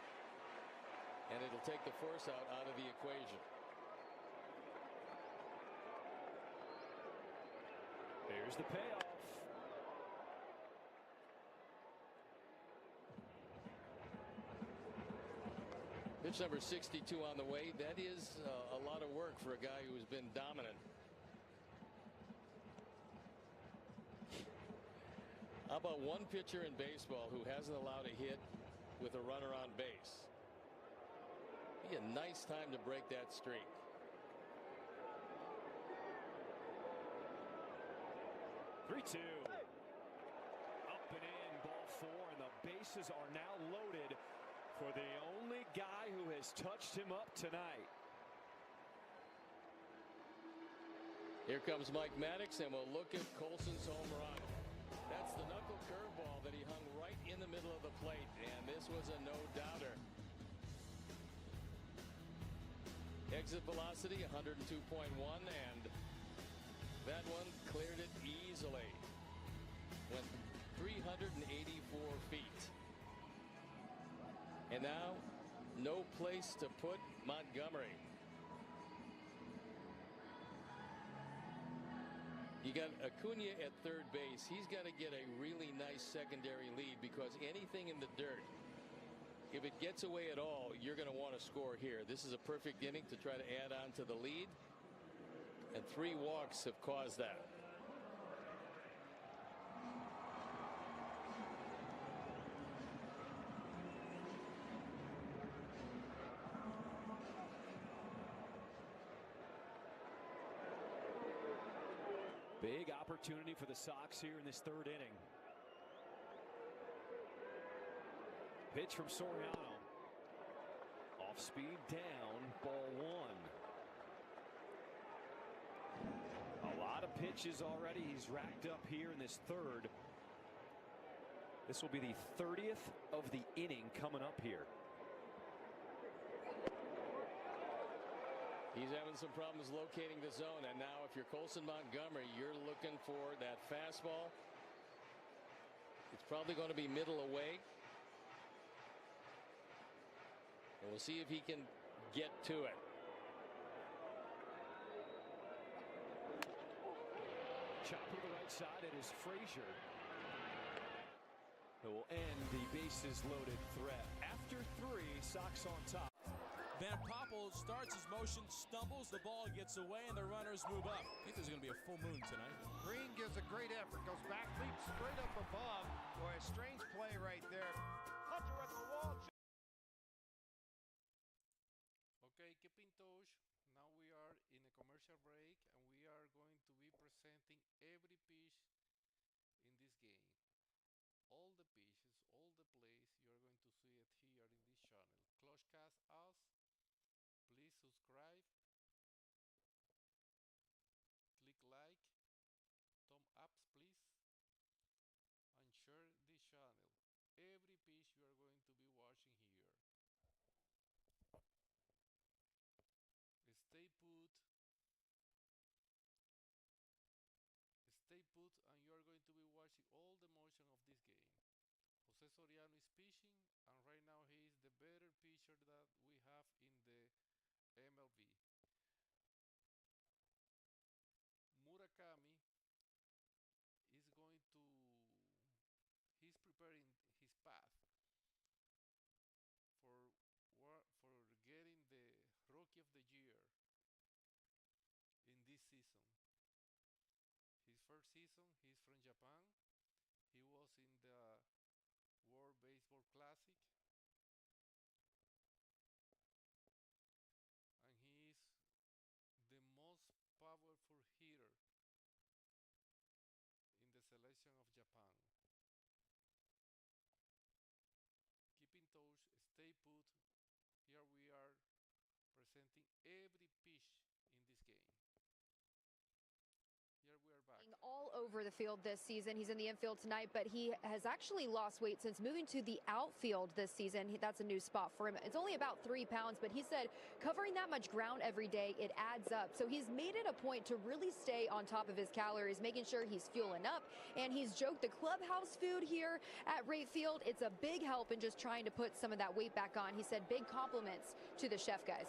and it'll take the force out of the equation. Here's the payoff. Pitch number 62 on the way. That is a lot of work for a guy who's been dominant. How about one pitcher in baseball who hasn't allowed a hit with a runner on base? Be a nice time to break that streak. Three-two. Up and in, ball 4, and the bases are now loaded for the only guy who has touched him up tonight. Here comes Mike Maddox, and we'll look at Colson's home run. That's the knuckle curveball that he hung right in the middle of the plate, and this was a no-doubter. Exit velocity 102.1, and that one cleared it easily. Went 384 feet. And now, no place to put Montgomery. You got Acuna at third base. He's got to get a really nice secondary lead, because anything in the dirt, if it gets away at all, you're going to want to score here. This is a perfect inning to try to add on to the lead, and 3 walks have caused that. Big opportunity for the Sox here in this third inning. Pitch from Soriano. Off speed down, ball 1. A lot of pitches already he's racked up here in this third. This will be the 30th of the inning coming up here. He's having some problems locating the zone, and now if you're Colson Montgomery, you're looking for that fastball. It's probably going to be middle away. And we'll see if he can get to it. Chop to the right side, it is Frazier. It will end the bases loaded threat. After 3, Sox on top. Van Poppel starts his motion, stumbles, the ball gets away, and the runners move up. I think there's going to be a full moon tonight. Green gives a great effort, goes back, leaps straight up above. Boy, a strange play right there. Hunter at the wall. Okay, keep in touch. Now we are in a commercial break, and we are going to be presenting every pitch in this game. All the pitches, all the plays, you are going to see it here in this channel. Clutchcast us. Please subscribe, click like, thumb ups please, and share this channel. Every piece you are going to be watching here. Stay put, and you are going to be watching all the motion of this game. José Soriano is pitching, and right now he is the better pitcher that we have in the MLB. Murakami is going to, he's preparing his path for getting the Rookie of the Year in this season. His first season, he's from Japan. He was in the World Baseball Classic. The most powerful hitter in the selection of Japan. Keep in touch, stay put. Here we are presenting every pitch in this game. Here we are back. All over over the field this season. He's in the infield tonight, but he has actually lost weight since moving to the outfield this season. That's a new spot for him. It's only about 3 pounds, but he said covering that much ground every day, it adds up. So he's made it a point to really stay on top of his calories, making sure he's fueling up. And he's joked the clubhouse food here at Wright Field, it's a big help in just trying to put some of that weight back on. He said big compliments to the chef guys.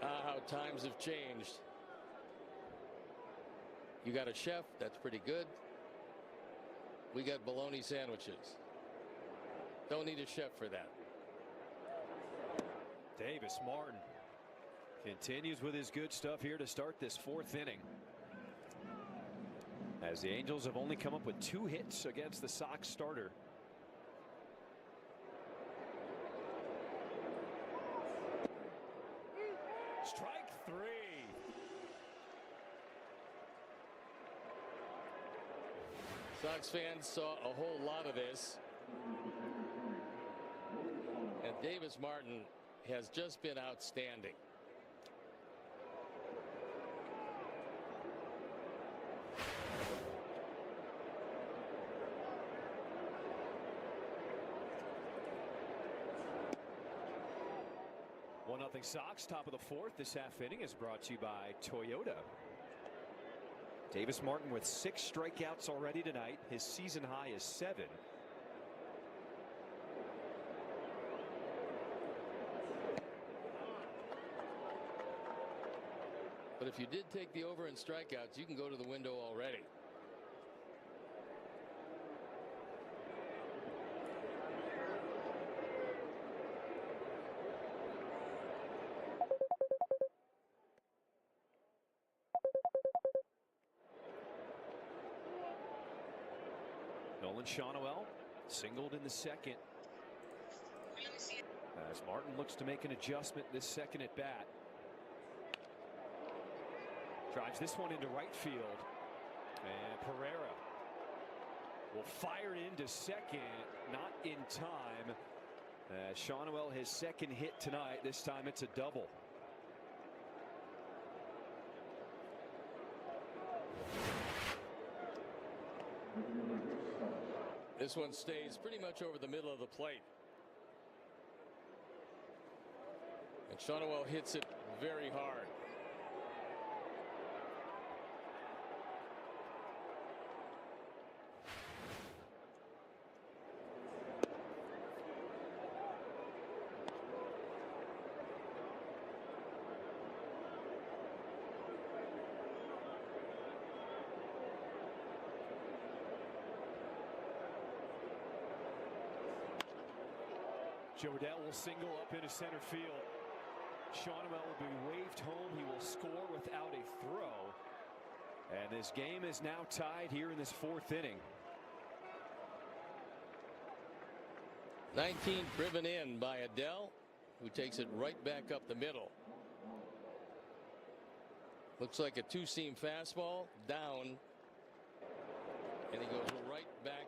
How times have changed. You got a chef, that's pretty good. We got bologna sandwiches. Don't need a chef for that. Davis Martin continues with his good stuff here to start this 4th inning, as the Angels have only come up with 2 hits against the Sox starter. Strike 3. Sox fans saw a whole lot of this. And Davis Martin has just been outstanding. Nothing Sox, top of the 4th. This half inning is brought to you by Toyota. Davis Martin with 6 strikeouts already tonight. His season high is 7. But if you did take the over in strikeouts, you can go to the window already. Shawnoel singled in the 2nd, as Martin looks to make an adjustment this 2nd at bat. Drives this one into right field, and Pereira will fire it into 2nd, not in time. Shawnoel, his 2nd hit tonight. This time it's a double. This one stays pretty much over the middle of the plate. And Shawnoel hits it very hard. Jordan will single up into center field. Shawnoel will be waved home. He will score without a throw. And this game is now tied here in this 4th inning. 19 driven in by Adele, who takes it right back up the middle. Looks like a 2-seam fastball down, and he goes right back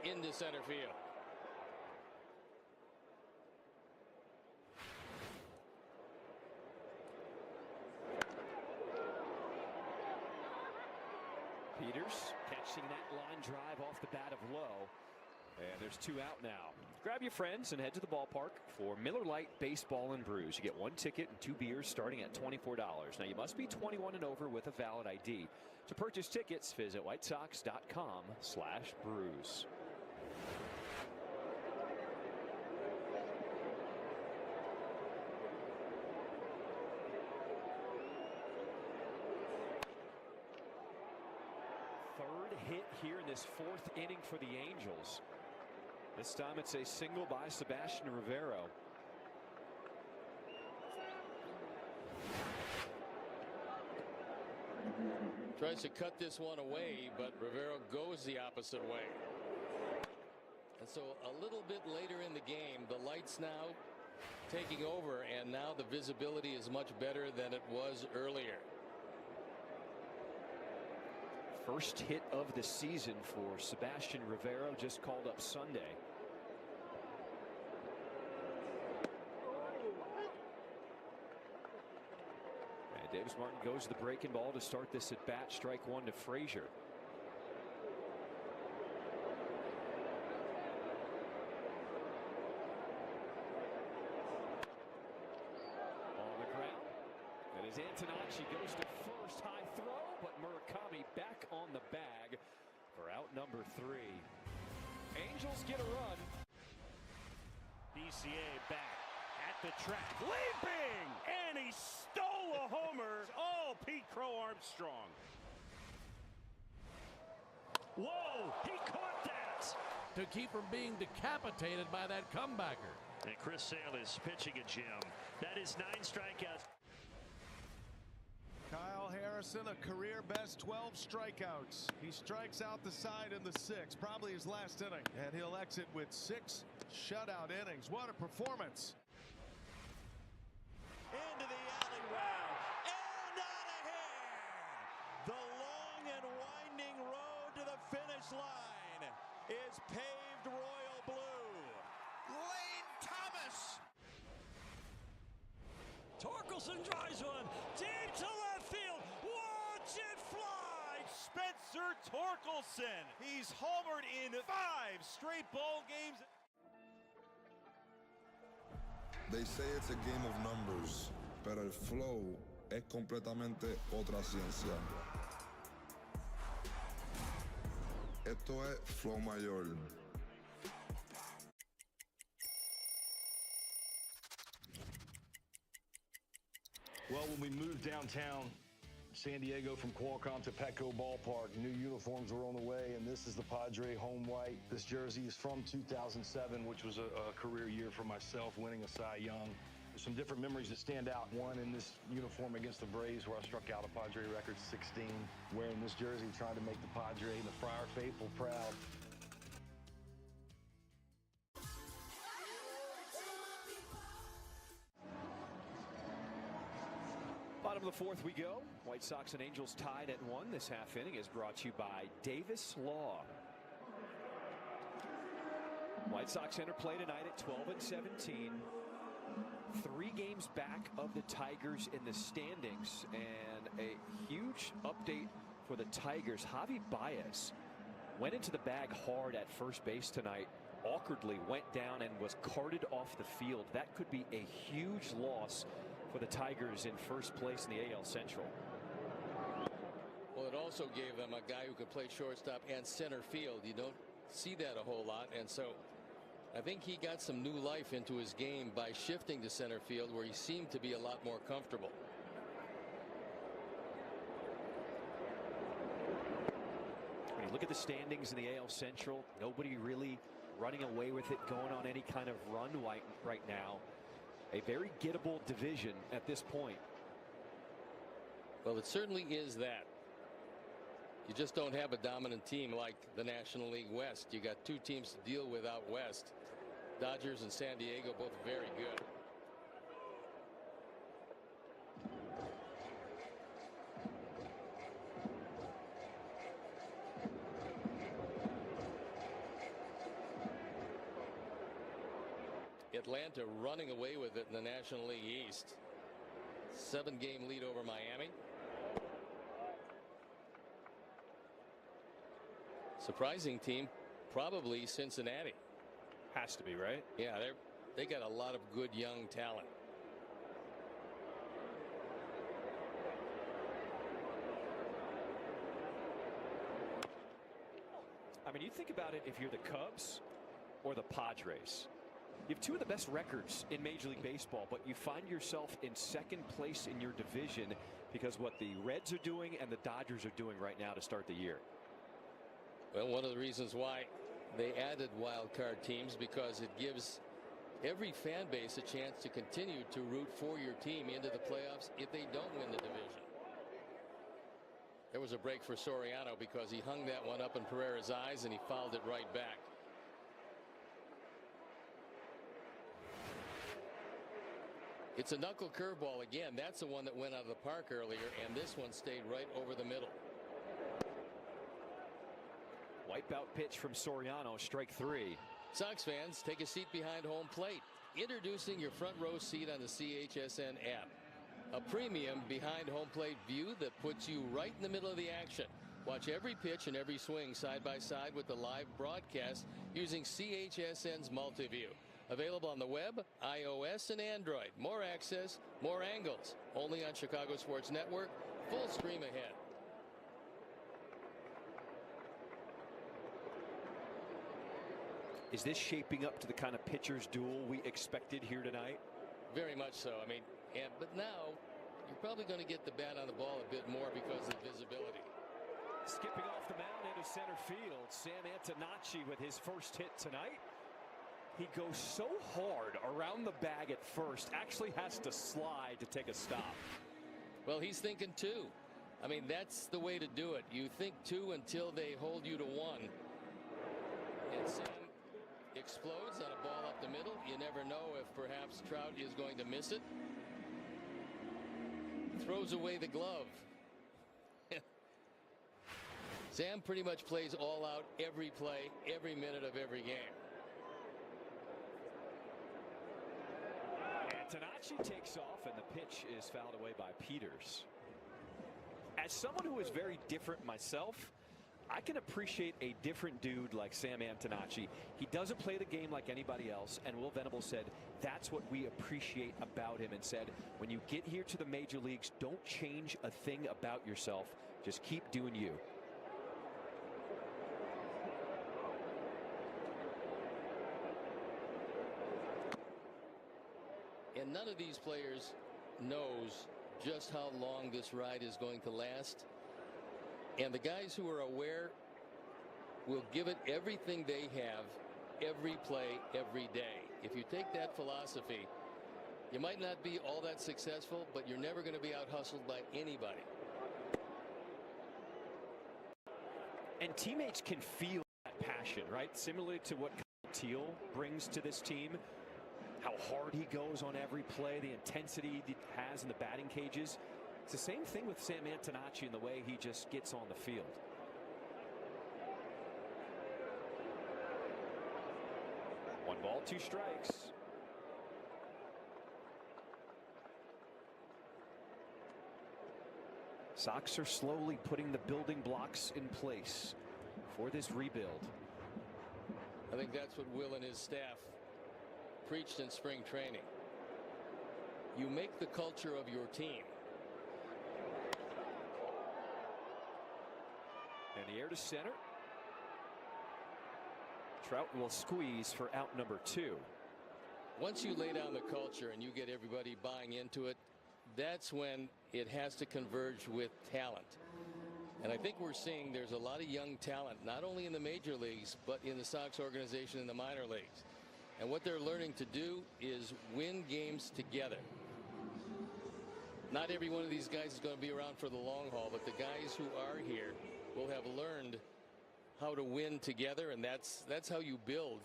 into center field. Peters catching that line drive off the bat of Lowe. And there's 2 out now. Grab your friends and head to the ballpark for Miller Lite Baseball and Brews. You get 1 ticket and 2 beers starting at $24. Now you must be 21 and over with a valid ID. To purchase tickets, visit whitesox.com/brews. Hit here in this 4th inning for the Angels. This time it's a single by Sebastian Rivero. Tries to cut this one away, but Rivero goes the opposite way. And so a little bit later in the game, the lights now taking over, and now the visibility is much better than it was earlier. First hit of the season for Sebastian Rivero, just called up Sunday. James Martin goes to the breaking ball to start this at bat. Strike one to Frazier. On the ground. And as Antonacci goes to first, high throw, but Murakami back on the bag for out number 3. Angels get a run. BCA back at the track, leaping, and he stole a homer. Oh, Pete Crow Armstrong. Whoa, he caught that. To keep from being decapitated by that comebacker. And Chris Sale is pitching a gem. That is 9 strikeouts. Kyle Harrison, a career best 12 strikeouts. He strikes out the side in the 6th, probably his last inning, and he'll exit with 6 shutout innings. What a performance. Into the alley round and out of here. The long and winding road to the finish line is paved royal blue. Lane Thomas. Torkelson drives one deep to left field. Watch it fly. Spencer Torkelson. He's homered in 5 straight ball games. They say it's a game of numbers, pero el flow es completamente otra ciencia. Esto es flow mayor. Well, when we moved downtown San Diego from Qualcomm to Petco Ballpark, new uniforms were on the way, and this is the Padre home white. This jersey is from 2007, which was a career year for myself, winning a Cy Young. There's some different memories that stand out. One in this uniform against the Braves, where I struck out a Padre record 16, wearing this jersey, trying to make the Padre and the Friar faithful proud. Bottom of the 4th we go. White Sox and Angels tied at 1. This half inning is brought to you by Davis Law. White Sox enter play tonight at 12-17. 3 games back of the Tigers in the standings, and a huge update for the Tigers. Javi Baez went into the bag hard at first base tonight, awkwardly went down and was carted off the field. That could be a huge loss for the Tigers in first place in the AL Central. Well, it also gave them a guy who could play shortstop and center field. You don't see that a whole lot, and so I think he got some new life into his game by shifting to center field, where he seemed to be a lot more comfortable. When you look at the standings in the AL Central, nobody really running away with it, going on any kind of run right now. A very gettable division at this point. Well, it certainly is that. You just don't have a dominant team like the National League West. You got 2 teams to deal with out west. Dodgers and San Diego, both very good. Atlanta running away with it in the National League East. 7-game lead over Miami. Surprising team, probably Cincinnati. Has to be, right? Yeah, they got a lot of good young talent. I mean, you think about it, if you're the Cubs or the Padres, you have 2 of the best records in Major League Baseball, but you find yourself in second place in your division because what the Reds are doing and the Dodgers are doing right now to start the year. Well, one of the reasons why they added wild card teams, because it gives every fan base a chance to continue to root for your team into the playoffs if they don't win the division. There was a break for Soriano because he hung that one up in Pereira's eyes and he fouled it right back. It's a knuckle curveball again. That's the one that went out of the park earlier, and this one stayed right over the middle. Wipeout pitch from Soriano, strike 3. Sox fans, take a seat behind home plate. Introducing your front row seat on the CHSN app. a premium behind home plate view that puts you right in the middle of the action. Watch every pitch and every swing side by side with the live broadcast using CHSN's Multiview. Available on the web, iOS, and Android. More access, more angles. Only on Chicago Sports Network. Full stream ahead. Is this shaping up to the kind of pitcher's duel we expected here tonight? Very much so. I mean, but now you're probably going to get the bat on the ball a bit more because of the visibility. Skipping off the mound into center field, Sam Antonacci with his first hit tonight. He goes so hard around the bag at first, actually has to slide to take a stop. Well, he's thinking two. I mean, that's the way to do it. You think two until they hold you to one. And Sam explodes on a ball up the middle. You never know if perhaps Trout is going to miss it. Throws away the glove. Sam pretty much plays all out every play, every minute of every game. Antonacci takes off, and the pitch is fouled away by Peters. As someone who is very different myself, I can appreciate a different dude like Sam Antonacci. He doesn't play the game like anybody else, and Will Venable said that's what we appreciate about him, and said when you get here to the major leagues, don't change a thing about yourself. Just keep doing you. And none of these players knows just how long this ride is going to last. And the guys who are aware will give it everything they have, every play, every day. If you take that philosophy, you might not be all that successful, but you're never going to be out-hustled by anybody. And teammates can feel that passion, right? Similarly to what Kyle Teal brings to this team. How hard he goes on every play, the intensity he has in the batting cages. It's the same thing with Sam Antonacci in the way he just gets on the field. One ball, two strikes. Sox are slowly putting the building blocks in place for this rebuild. I think that's what Will and his staff preached in spring training. You make the culture of your team. And the air to center. Trout will squeeze for out number 2. Once you lay down the culture and you get everybody buying into it, that's when it has to converge with talent. And I think we're seeing there's a lot of young talent, not only in the major leagues, but in the Sox organization in the minor leagues. And what they're learning to do is win games together. Not every one of these guys is going to be around for the long haul, but the guys who are here will have learned how to win together, and that's how you build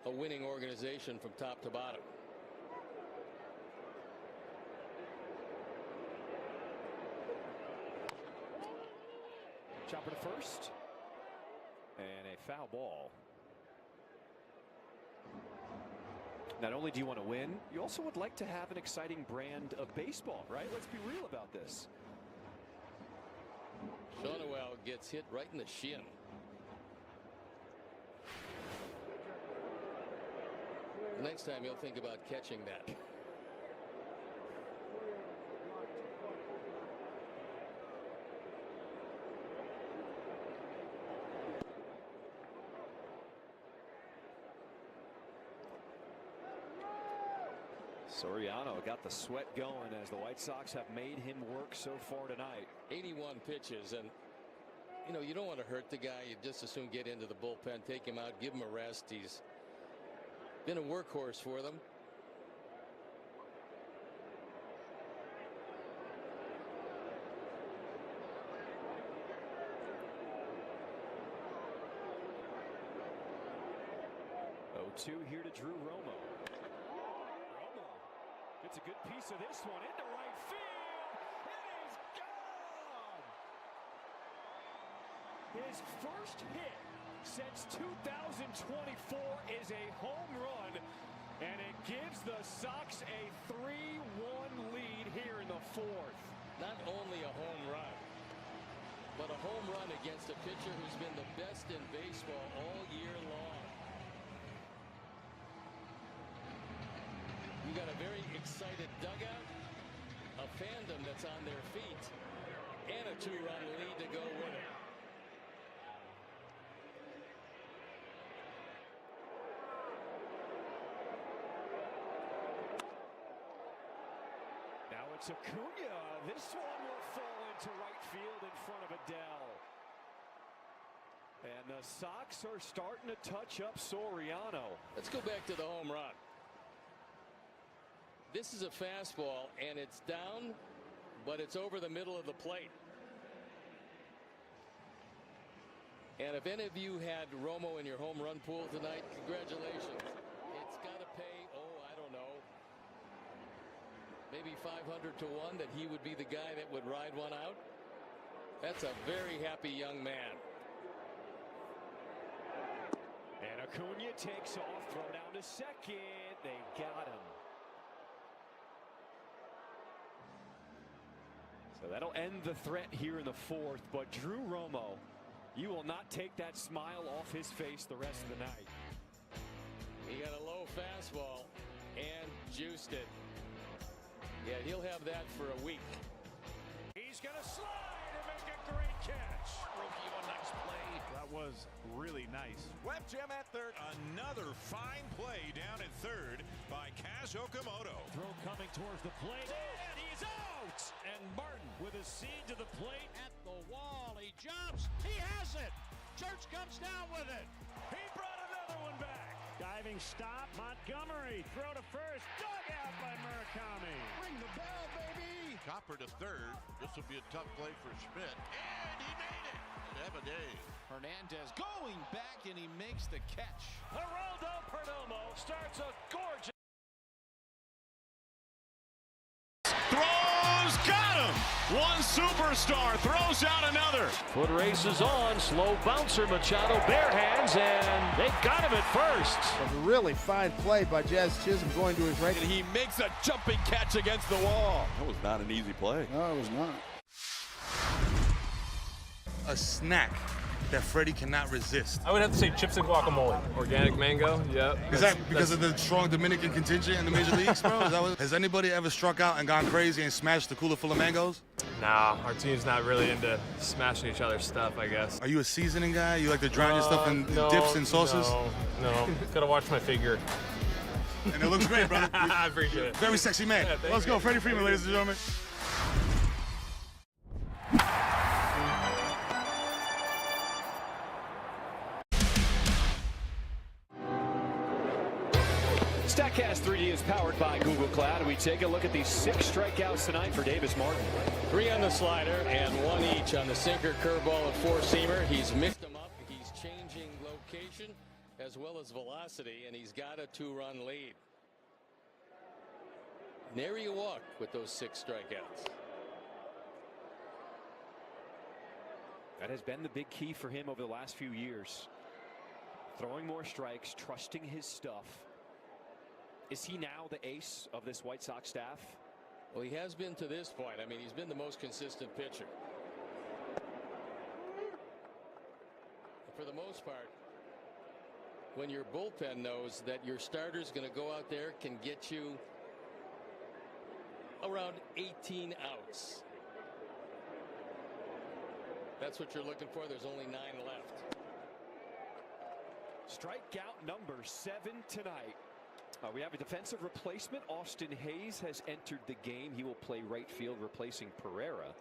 a winning organization from top to bottom. Chopper to first, and a foul ball. Not only do you want to win, you also would like to have an exciting brand of baseball, right? Let's be real about this. Shonowell gets hit right in the shin. Next time he'll think about catching that. Soriano got the sweat going as the White Sox have made him work so far tonight. 81 pitches, and you know, you don't want to hurt the guy. You just as soon get into the bullpen, take him out, give him a rest. He's been a workhorse for them. Two here to Drew Romo. Romo gets a good piece of this one into right field. It is gone. His first hit since 2024 is a home run, and it gives the Sox a 3-1 lead here in the fourth. Not only a home run, but a home run against a pitcher who's been the best in baseball all year long. You got a very excited dugout, a fandom that's on their feet, and a 2-run lead to go with it. Now it's Acuna. This one will fall into right field in front of Adele. And the Sox are starting to touch up Soriano. Let's go back to the home run. This is a fastball, and it's down, but it's over the middle of the plate. And if any of you had Romo in your home run pool tonight, congratulations. It's got to pay, I don't know, maybe 500 to 1 that he would be the guy that would ride one out. That's a very happy young man. And Acuna takes off, throw down to second. They got him. So that'll end the threat here in the fourth. But Drew Romo, you will not take that smile off his face the rest of the night. He got a low fastball and juiced it. Yeah, he'll have that for a week. He's going to slide and make a great catch. Rookie, a nice play. That was really nice. Web jam at third. Another fine play down at third by Kaz Okamoto. Throw coming towards the plate. And he's out. And Martin with his seed to the plate at the wall. He jumps. He has it. Church comes down with it. He brought another one back. Diving stop. Montgomery. Throw to first. Dug out by Murakami. Ring the bell, baby. Copper to third. This will be a tough play for Schmidt. And he made it. Have a day. Hernandez going back, and he makes the catch. Geraldo Perdomo starts a gorgeous. Throws, got him! One superstar throws out another. Foot race is on. Slow bouncer. Machado bare hands, and they got him at first. A really fine play by Jazz Chisholm going to his right. And he makes a jumping catch against the wall. That was not an easy play. No, it was not. A snack that Freddie cannot resist. I would have to say chips and guacamole. Organic mango, yep. Is that because of the strong Dominican contingent in the major leagues, bro? Has anybody ever struck out and gone crazy and smashed a cooler full of mangoes? Nah, our team's not really into smashing each other's stuff, I guess. Are you a seasoning guy? You like to drown your stuff in dips and sauces? No. Gotta watch my figure. And it looks great, brother. I appreciate it. Very sexy man. Yeah, Let's go, Freddie Freeman, ladies and gentlemen. StatCast 3D is powered by Google Cloud. We take a look at these 6 strikeouts tonight for Davis Martin. 3 on the slider and 1 each on the sinker, curveball, and 4-seamer. He's mixed them up. He's changing location as well as velocity, and he's got a 2-run lead. Nary a walk with those 6 strikeouts. That has been the big key for him over the last few years. Throwing more strikes, trusting his stuff. Is he now the ace of this White Sox staff? Well, he has been to this point. I mean, he's been the most consistent pitcher. For the most part, when your bullpen knows that your starter's going to go out there, can get you around 18 outs. That's what you're looking for. There's only 9 left. Strikeout number 7 tonight. We have a defensive replacement. Austin Hayes has entered the game. He will play right field, replacing Pereira.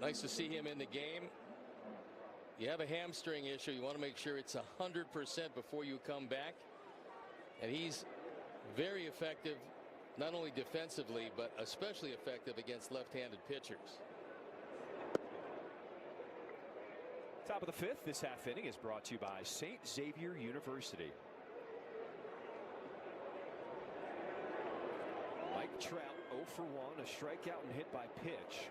Nice to see him in the game. You have a hamstring issue. You want to make sure it's 100% before you come back. And he's very effective, not only defensively, but especially effective against left-handed pitchers. Top of the 5th, this half inning is brought to you by St. Xavier University. Mike Trout 0 for 1, a strikeout and hit by pitch.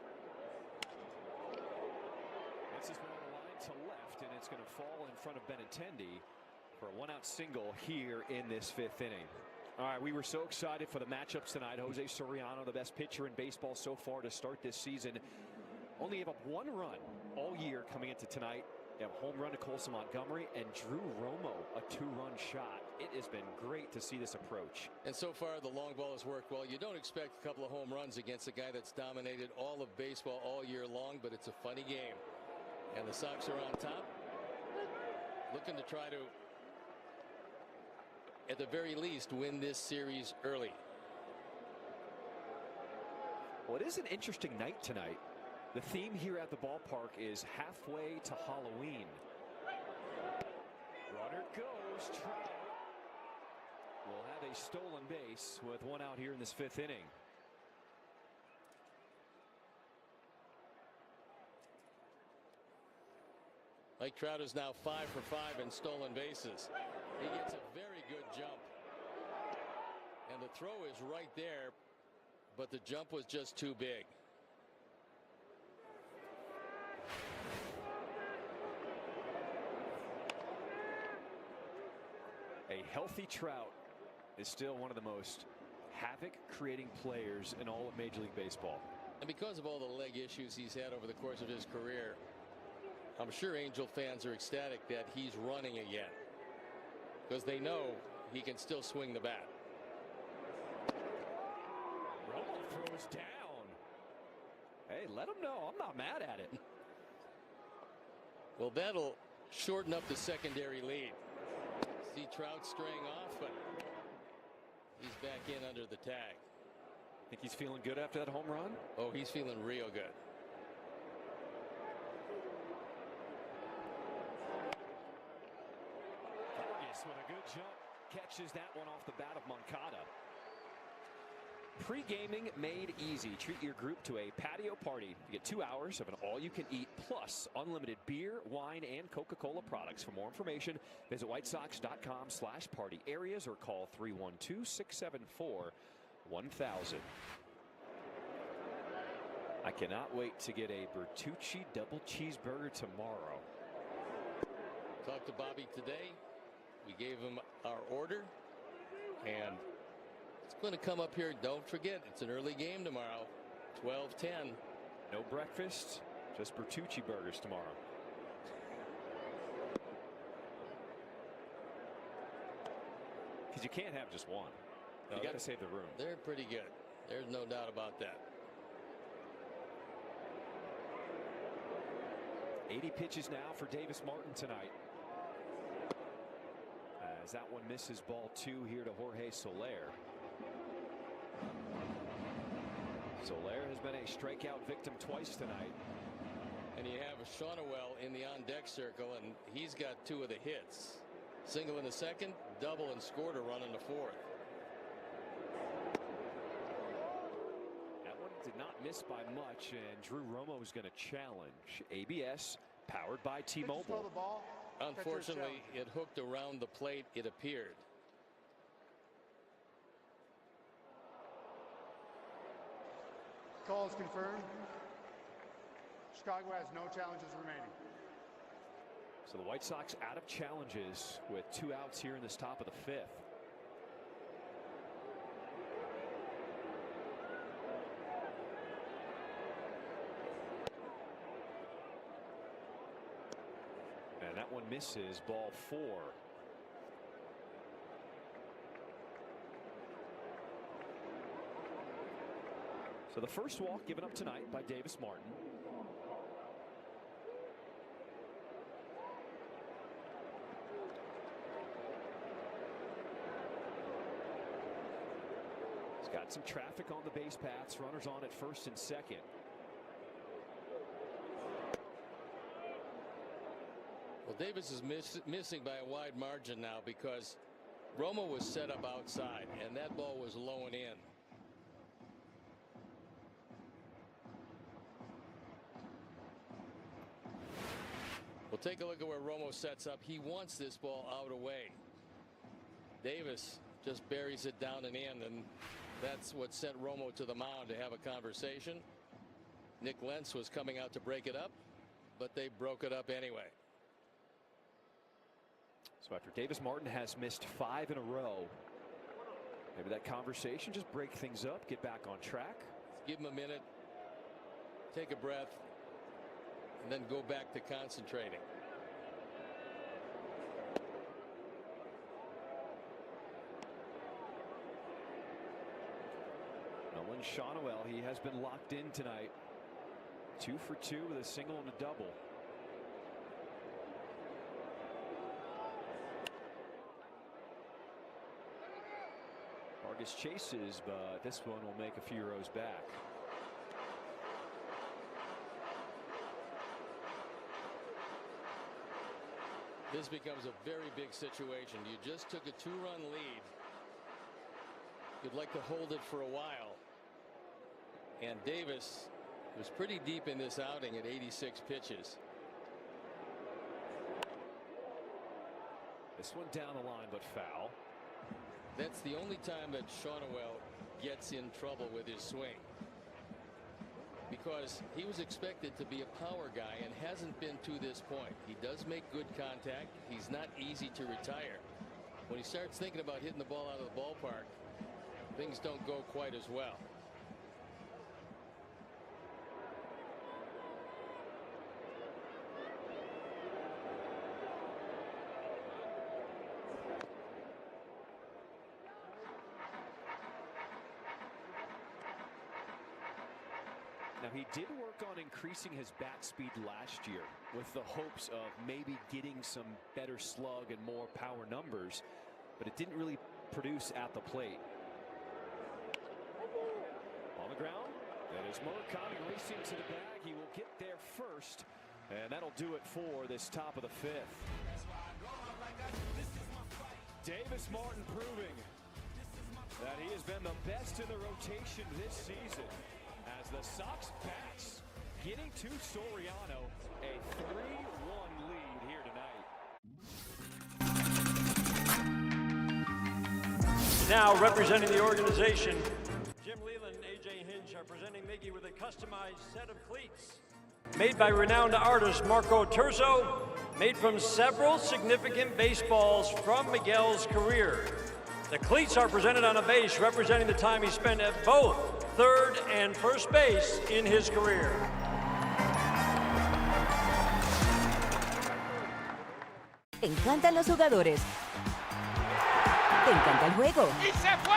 That's his one on the line to left, and it's going to fall in front of Benintendi for a 1-out single here in this 5th inning. All right, we were so excited for the matchups tonight. José Soriano, the best pitcher in baseball so far to start this season. Only gave up 1 run all year coming into tonight. You have a home run to Colson Montgomery and Drew Romo, a 2-run shot. It has been great to see this approach. And so far, the long ball has worked well. You don't expect a couple of home runs against a guy that's dominated all of baseball all year long, but it's a funny game. And the Sox are on top, looking to try to, at the very least, win this series early. Well, it is an interesting night tonight. The theme here at the ballpark is halfway to Halloween. Runner goes. Trout will have a stolen base with 1 out here in this 5th inning. Mike Trout is now 5 for 5 in stolen bases. He gets a very good jump. And the throw is right there, but the jump was just too big. A healthy Trout is still one of the most havoc-creating players in all of Major League Baseball. And because of all the leg issues he's had over the course of his career, I'm sure Angel fans are ecstatic that he's running again, because they know he can still swing the bat. Romo throws down. Hey, let him know I'm not mad at it. Well, that'll shorten up the secondary lead. See Trout straying off, but he's back in under the tag. Think he's feeling good after that home run? Oh, he's feeling real good. Vargas with a good jump catches that one off the bat of Moncada. Pre-gaming made easy. Treat your group to a patio party. You get 2 hours of an all-you-can-eat plus unlimited beer, wine, and Coca-Cola products. For more information, visit whitesox.com/party areas or call 312-674-1000. I cannot wait to get a Bertucci double cheeseburger tomorrow. Talked to Bobby today. We gave him our order, and it's going to come up here. Don't forget, it's an early game tomorrow, 12:10. No breakfast, just Bertucci burgers tomorrow. Because you can't have just one. You got to save the room. They're pretty good. There's no doubt about that. 80 pitches now for Davis Martin tonight. As that one misses, ball 2 here to Jorge Soler. Soler has been a strikeout victim twice tonight. And you have Shonowell in the on-deck circle, and he's got 2 of the hits. Single in the 2nd, double, and scored a run in the 4th. That one did not miss by much, and Drew Romo is going to challenge. ABS, powered by T-Mobile. Unfortunately, it hooked around the plate, it appeared. Call is confirmed. Chicago has no challenges remaining. So the White Sox out of challenges with 2 outs here in this top of the 5th. And that one misses, ball 4. So the first walk given up tonight by Davis Martin. He's got some traffic on the base paths. Runners on at 1st and 2nd. Well, Davis is missing by a wide margin now because Romo was set up outside, and that ball was low and in. We'll take a look at where Romo sets up. He wants this ball out away. Davis just buries it down and in, and that's what sent Romo to the mound to have a conversation. Nick Lentz was coming out to break it up, but they broke it up anyway. So after Davis Martin has missed 5 in a row, Maybe that conversation, just break things up, get back on track. Give him a minute, take a breath, and then go back to concentrating. Nolan Shawnuel, he has been locked in tonight. 2 for 2 with a single and a double. Vargas chases, but this one will make a few rows back. This becomes a very big situation. You just took a 2-run lead. You'd like to hold it for a while. And Davis was pretty deep in this outing at 86 pitches. This one down the line, but foul. That's the only time that Shawnuel gets in trouble with his swing, because he was expected to be a power guy and hasn't been to this point. He does make good contact. He's not easy to retire. When he starts thinking about hitting the ball out of the ballpark, things don't go quite as well. Now, he did work on increasing his bat speed last year with the hopes of maybe getting some better slug and more power numbers, but it didn't really produce at the plate. On the ground, that is Murakami racing to the bag. He will get there first, and that'll do it for this top of the 5th. Davis Martin proving that he has been the best in the rotation this season, as the Sox bats getting to Soriano a 3-1 lead here tonight. Now representing the organization, Jim Leland and A.J. Hinch are presenting Miggy with a customized set of cleats. Made by renowned artist Marco Terzo, made from several significant baseballs from Miguel's career. The cleats are presented on a base representing the time he spent at both third and first base in his career. ¿Te encantan los jugadores? ¿Te encanta el juego? ¡Y se fue!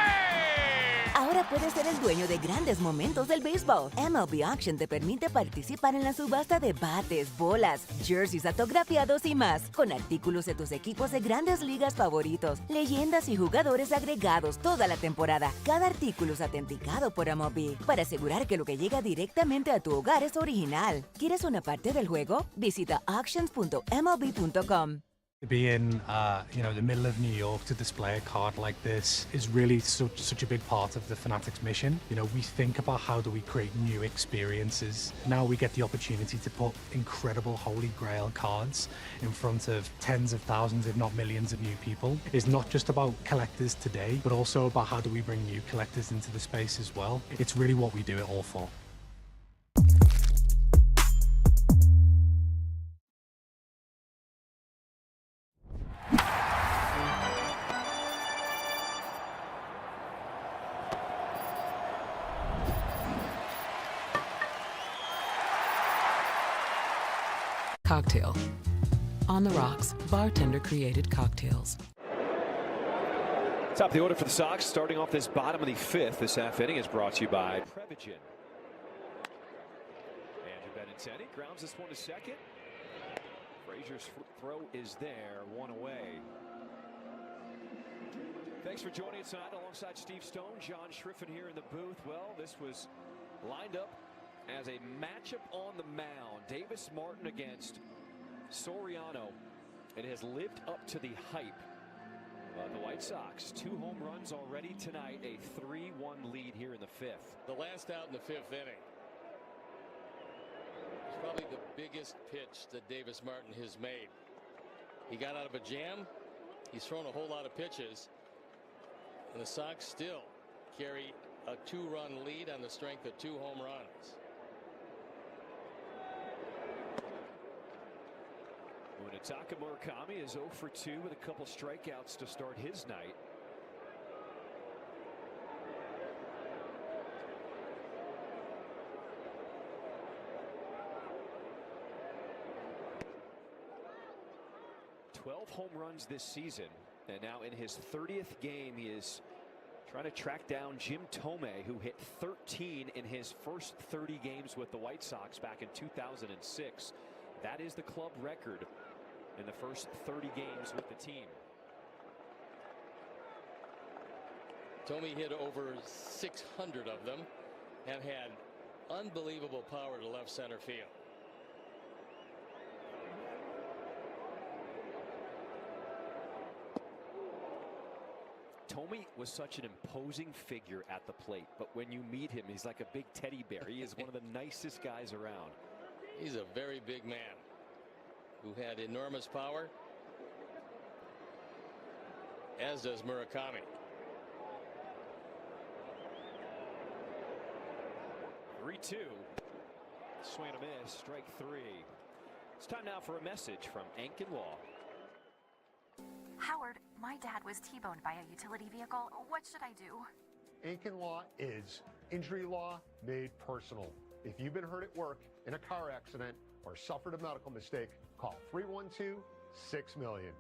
Ahora puedes ser el dueño de grandes momentos del béisbol. MLB Auction te permite participar en la subasta de bates, bolas, jerseys autografiados y más, con artículos de tus equipos de grandes ligas favoritos, leyendas y jugadores agregados toda la temporada. Cada artículo es autenticado por MLB para asegurar que lo que llega directamente a tu hogar es original. ¿Quieres una parte del juego? Visita auctions.mlb.com. To be in, the middle of New York to display a card like this is really such a big part of the Fanatics mission. We think about how do we create new experiences. Now we get the opportunity to put incredible Holy Grail cards in front of tens of thousands, if not millions of new people. It's not just about collectors today, but also about how do we bring new collectors into the space as well. It's really what we do it all for. Cocktail. On the rocks, bartender created cocktails. Top of the order for the Sox, starting off this bottom of the 5th. This half inning is brought to you by Prevagen. Andrew Benintendi grounds this one to second. Frazier's throw is there, one away. Thanks for joining us tonight alongside Steve Stone, John Schriffen here in the booth. Well, this was lined up as a matchup on the mound. Davis Martin against Soriano. It has lived up to the hype. The White Sox, 2 home runs already tonight, a 3-1 lead here in the 5th. The last out in the 5th inning. It's probably the biggest pitch that Davis Martin has made. He got out of a jam. He's thrown a whole lot of pitches. And the Sox still carry a 2-run lead on the strength of 2 home runs. Munetaka Murakami is 0 for 2 with a couple strikeouts to start his night. 12 home runs this season, and now in his 30th game, he is trying to track down Jim Thome, who hit 13 in his first 30 games with the White Sox back in 2006. That is the club record in the first 30 games with the team. Thome hit over 600 of them and had unbelievable power to left center field. Thome was such an imposing figure at the plate, but when you meet him, he's like a big teddy bear. He is one of the nicest guys around. He's a very big man who had enormous power, as does Murakami. 3-2. Swing and a miss. Strike 3. It's time now for a message from Ankin Law. Howard, my dad was T-boned by a utility vehicle. What should I do? Ankin Law is injury law made personal. If you've been hurt at work, in a car accident, or suffered a medical mistake, call 312-6-million.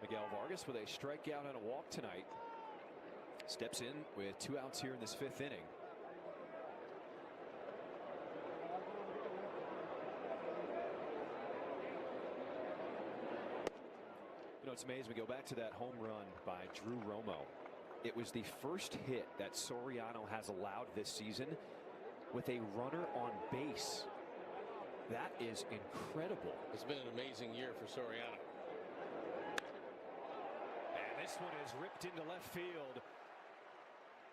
Miguel Vargas with a strikeout and a walk tonight. Steps in with 2 outs here in this 5th inning. You know, it's amazing. We go back to that home run by Drew Romo. It was the first hit that Soriano has allowed this season with a runner on base. That is incredible. It's been an amazing year for Soriano. And this one is ripped into left field.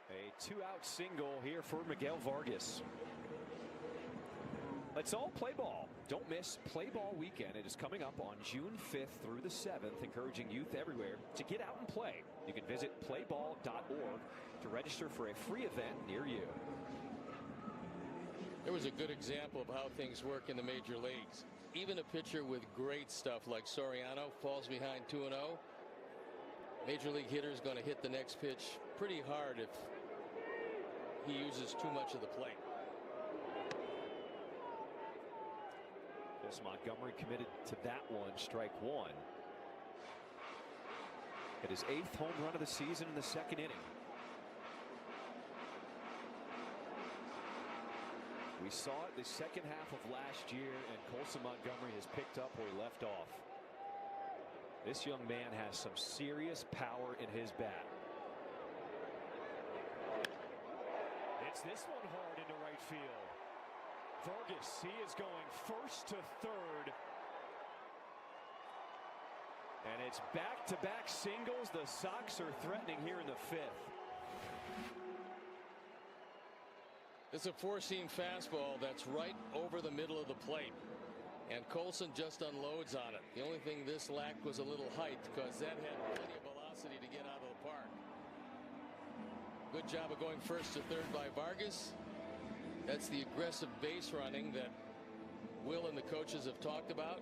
A 2-out single here for Miguel Vargas. Let's all play ball. Don't miss Play Ball Weekend. It is coming up on June 5th through the 7th, encouraging youth everywhere to get out and play. You can visit playball.org to register for a free event near you. There was a good example of how things work in the major leagues. Even a pitcher with great stuff like Soriano falls behind 2-0. Major league hitter is going to hit the next pitch pretty hard if he uses too much of the plate. Montgomery committed to that one, strike 1. It is 8th home run of the season in the 2nd inning. We saw it the second half of last year, and Colson Montgomery has picked up where he left off. This young man has some serious power in his bat. It's this one hard into right field. Vargas, he is going first to third. And it's back-to-back singles. The Sox are threatening here in the 5th. It's a 4-seam fastball that's right over the middle of the plate. And Colson just unloads on it. The only thing this lacked was a little height, because that had plenty of velocity to get out of the park. Good job of going first to third by Vargas. That's the aggressive base running that Will and the coaches have talked about.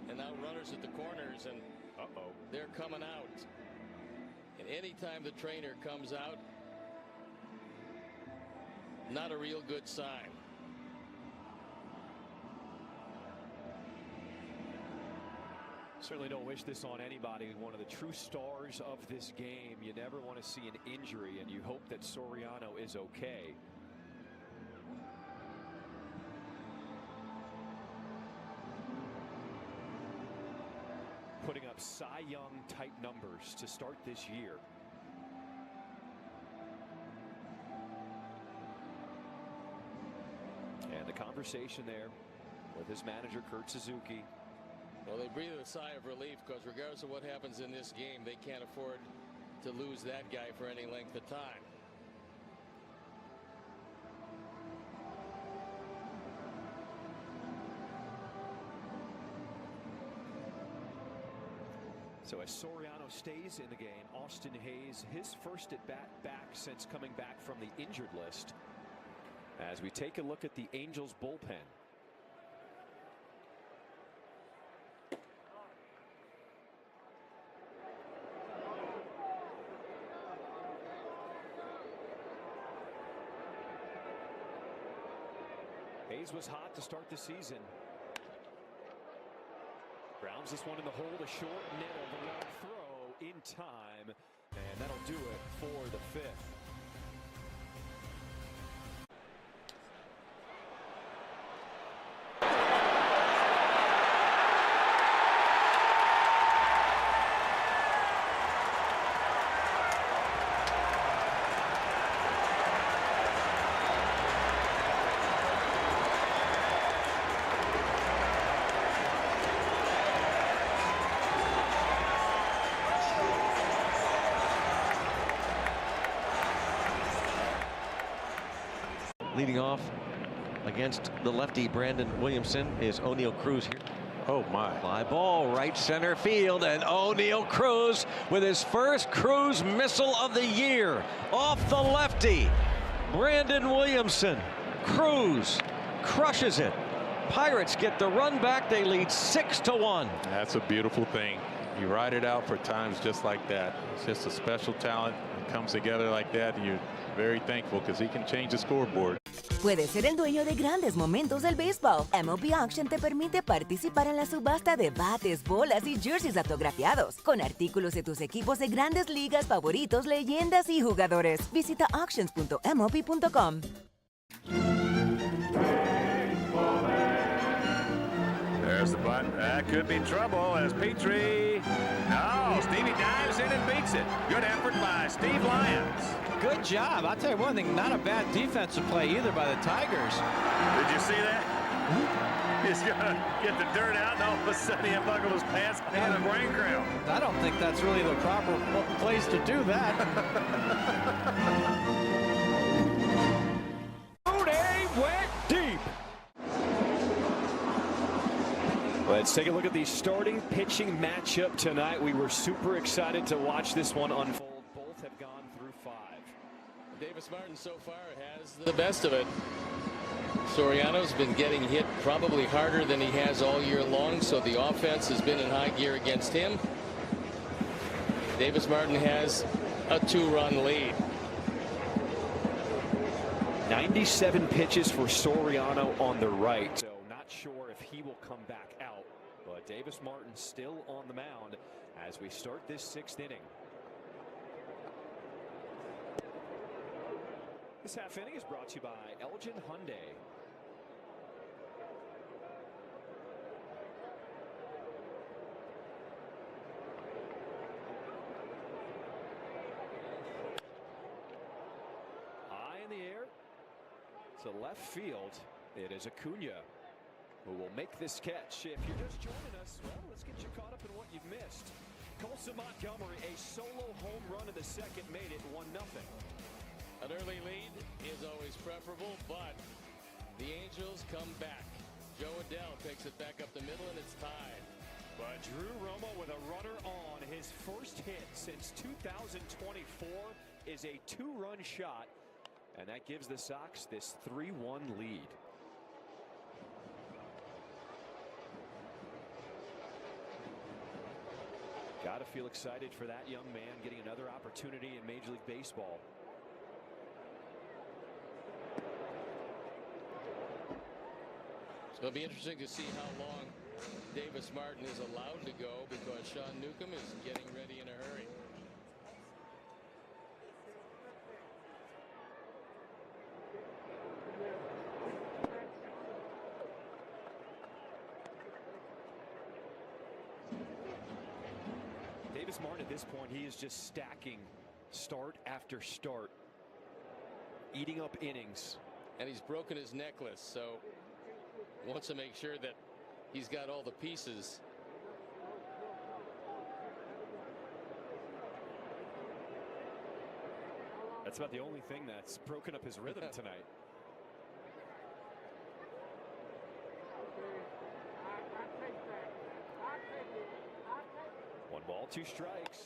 And now runners at the corners, and they're coming out. And anytime the trainer comes out, not a real good sign. Certainly don't wish this on anybody. One of the true stars of this game. You never want to see an injury, and you hope that Soriano is okay. Putting up Cy Young type numbers to start this year. And the conversation there with his manager, Kurt Suzuki. Well, they breathe a sigh of relief, because regardless of what happens in this game, they can't afford to lose that guy for any length of time. So as Soriano stays in the game, Austin Hayes, his first at bat back since coming back from the injured list. As we take a look at the Angels bullpen. Hayes was hot to start the season. Grounds this one in the hole to short. Neto, the long throw in time, and that'll do it for the fifth. Leading off against the lefty Brandon Williamson is O'Neal Cruz here. Oh my. Fly ball right center field, and O'Neal Cruz with his first Cruz missile of the year off the lefty. Brandon Williamson. Cruz crushes it. Pirates get the run back. They lead 6-1. That's a beautiful thing. You ride it out for times just like that. It's just a special talent. It comes together like that, and you're very thankful because he can change the scoreboard. Puedes ser el dueño de grandes momentos del béisbol. MLB Auction te permite participar en la subasta de bates, bolas y jerseys autografiados, con artículos de tus equipos de grandes ligas favoritos, leyendas y jugadores. Visita auctions.mlb.com. There's the bunt. That could be trouble as Petrie. No, Stevie dives in and beats it. Good effort by Steve Lyons. Good job. I'll tell you one thing, not a bad defensive play either by the Tigers. Did you see that? He's going to get the dirt out, and all of a sudden he unbuckled his pants and had a brain cramp. I don't think that's really the proper place to do that. Went deep. Let's take a look at the starting pitching matchup tonight. We were super excited to watch this one unfold. Both have gone through 5. Davis Martin so far has the best of it. Soriano's been getting hit probably harder than he has all year long, so the offense has been in high gear against him. Davis Martin has a 2-run lead. 97 pitches for Soriano on the right, so not sure if he will come back out, but Davis Martin still on the mound as we start this 6th inning. This half inning is brought to you by Elgin Hyundai. High in the air to left field. It is Acuna who will make this catch. If you're just joining us, well, let's get you caught up in what you've missed. Colson Montgomery, a solo home run in the second, made it 1-0. An early lead is always preferable, but the Angels come back. Joe Adell takes it back up the middle, and it's tied. But Drew Romo with a runner on. His first hit since 2024 is a 2-run shot, and that gives the Sox this 3-1 lead. Got to feel excited for that young man getting another opportunity in Major League Baseball. It's going to be interesting to see how long Davis Martin is allowed to go, because Sean Newcomb is getting ready in a hurry. Davis Martin at this point, he is just stacking start after start, eating up innings. And he's broken his necklace, so wants to make sure that he's got all the pieces. That's about the only thing that's broken up his rhythm tonight. 1 ball, 2 strikes.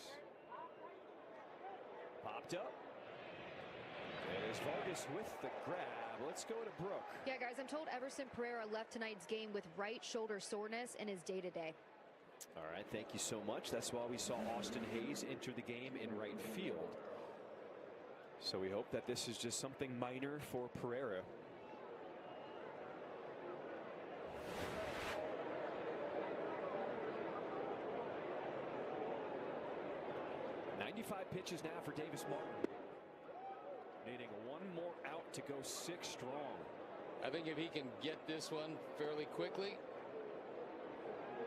Popped up. There's Vargas with the grab. Let's go to Brooke. Yeah, guys, I'm told Everson Pereira left tonight's game with right shoulder soreness in his day-to-day. All right, thank you so much. That's why we saw Austin Hayes enter the game in right field. So we hope that this is just something minor for Pereira. 95 pitches now for Davis Martin. Needing one more out to go 6 strong. I think if he can get this one fairly quickly,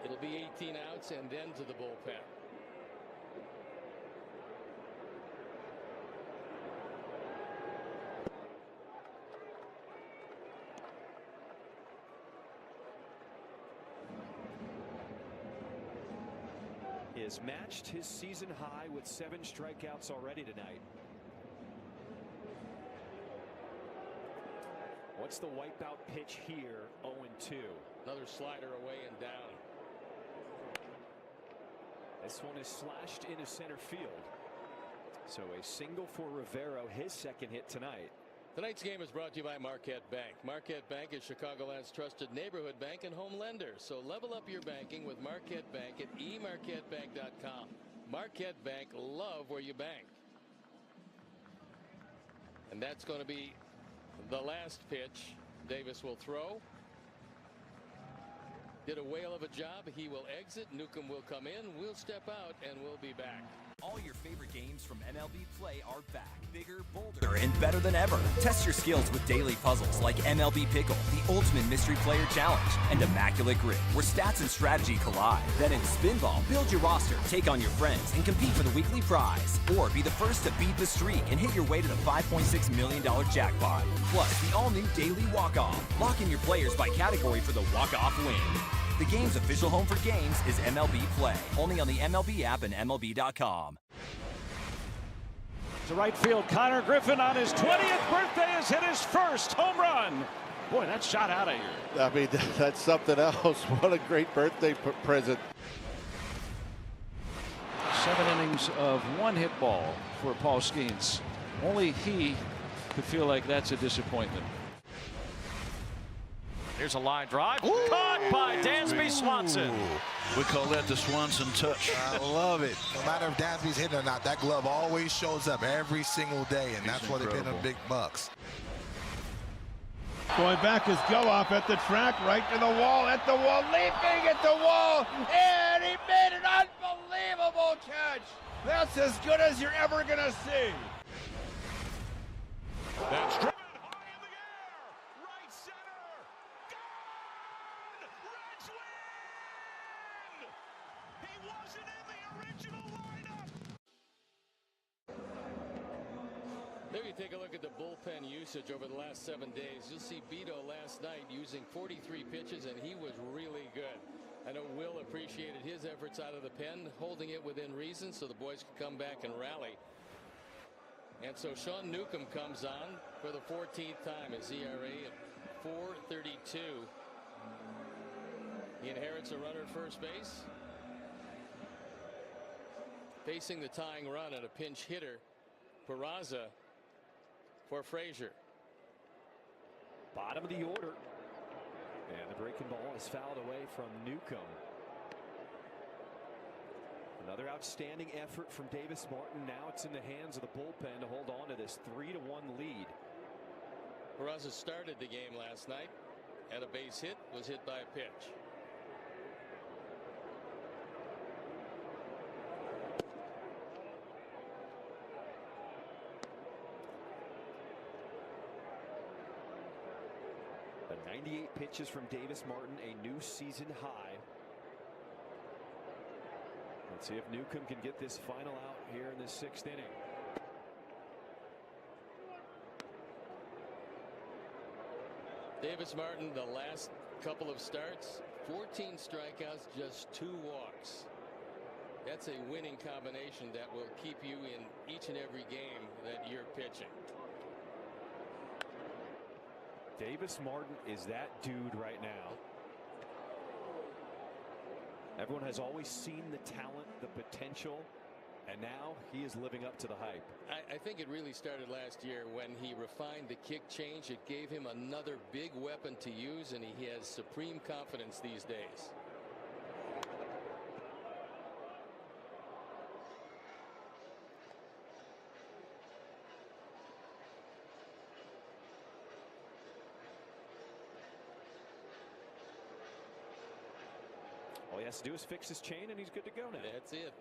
it'll be 18 outs and then to the bullpen. He has matched his season high with 7 strikeouts already tonight. What's the wipeout pitch here? 0-2. Another slider away and down. This one is slashed into center field. So a single for Rivero, his second hit tonight. Tonight's game is brought to you by Marquette Bank. Marquette Bank is Chicagoland's trusted neighborhood bank and home lender. So level up your banking with Marquette Bank at emarquettebank.com. Marquette Bank, love where you bank. And that's going to be the last pitch. Davis will throw. Did a whale of a job. He will exit. Newcomb will come in. We'll step out and we'll be back. All your favorite games from MLB Play are back. Bigger, bolder, and better than ever. Test your skills with daily puzzles like MLB Pickle, the Ultimate Mystery Player Challenge, and Immaculate Grid, where stats and strategy collide. Then in Spinball, build your roster, take on your friends, and compete for the weekly prize. Or be the first to beat the streak and hit your way to the $5.6 million jackpot. Plus, the all-new Daily Walk-Off. Lock in your players by category for the walk-off win. The game's official home for games is MLB Play. Only on the MLB app and MLB.com. To right field, Connor Griffin on his 20th birthday has hit his first home run. Boy, that shot out of here. I mean, that's something else. What a great birthday present. 7 innings of 1-hit ball for Paul Skeens. Only he could feel like that's a disappointment. Here's a line drive. Caught by Dansby Swanson. We call that the Swanson touch. I love it. No matter if Dansby's hitting or not, that glove always shows up every single day, and that's why they've been in big bucks. Going back is Geloff at the track, right to the wall, leaping at the wall, and he made an unbelievable catch. That's as good as you're ever going to see. That's true. There you take a look at the bullpen usage over the last 7 days. You'll see Beto last night using 43 pitches, and he was really good. I know Will appreciated his efforts out of the pen, holding it within reason so the boys could come back and rally. And so Sean Newcomb comes on for the 14th time. His ERA at 4.32. He inherits a runner at first base. Facing the tying run and a pinch hitter, Peraza for Frazier. Bottom of the order. And the breaking ball is fouled away from Newcomb. Another outstanding effort from Davis Martin. Now it's in the hands of the bullpen to hold on to this 3-1 lead. Peraza started the game last night, and a base hit was hit by a pitch. The 98 pitches from Davis Martin, a new season high. Let's see if Newcomb can get this final out here in the 6th inning. Davis Martin, the last couple of starts, 14 strikeouts, just 2 walks. That's a winning combination that will keep you in each and every game that you're pitching. Davis Martin is that dude right now. Everyone has always seen the talent, the potential, and now he is living up to the hype. I think it really started last year when he refined the kick change. It gave him another big weapon to use, and he has supreme confidence these days. All he has to do is fix his chain and he's good to go now. That's it.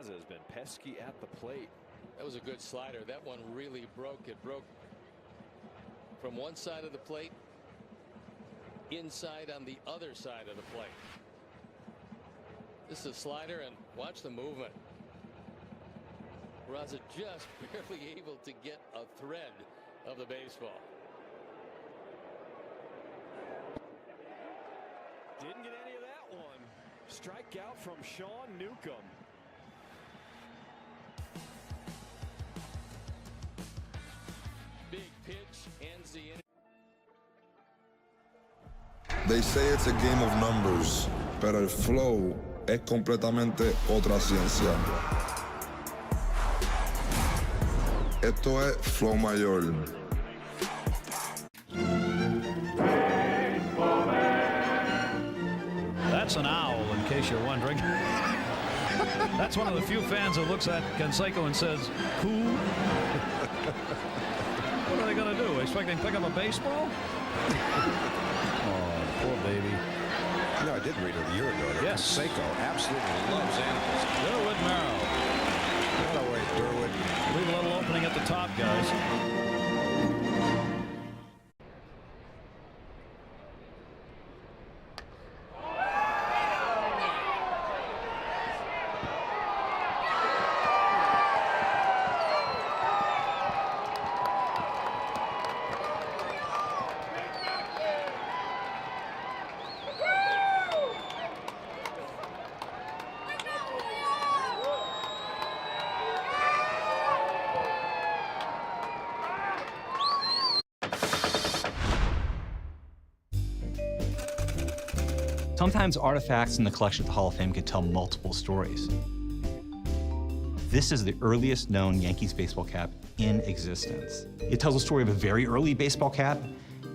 Peraza has been pesky at the plate. That was a good slider. That one really broke. It broke from one side of the plate inside on the other side of the plate. This is a slider, and watch the movement. Peraza just barely able to get a thread of the baseball. Didn't get any of that one. Strikeout from Sean Newcomb. Big pitch ends the inning. They say it's a game of numbers, pero el flow es completamente otra ciencia. Esto es flow mayor. That's an owl, in case you're wondering. That's one of the few fans who looks at Canseco and says, cool. What are they going to do? Expecting to pick up a baseball? Oh, poor baby. You know, I did read it a year ago. Yes. Canseco absolutely loves animals. Durwood Merrill. What a way, Durwood. Leave a little opening at the top, guys. Sometimes artifacts in the collection at the Hall of Fame could tell multiple stories. This is the earliest known Yankees baseball cap in existence. It tells a story of a very early baseball cap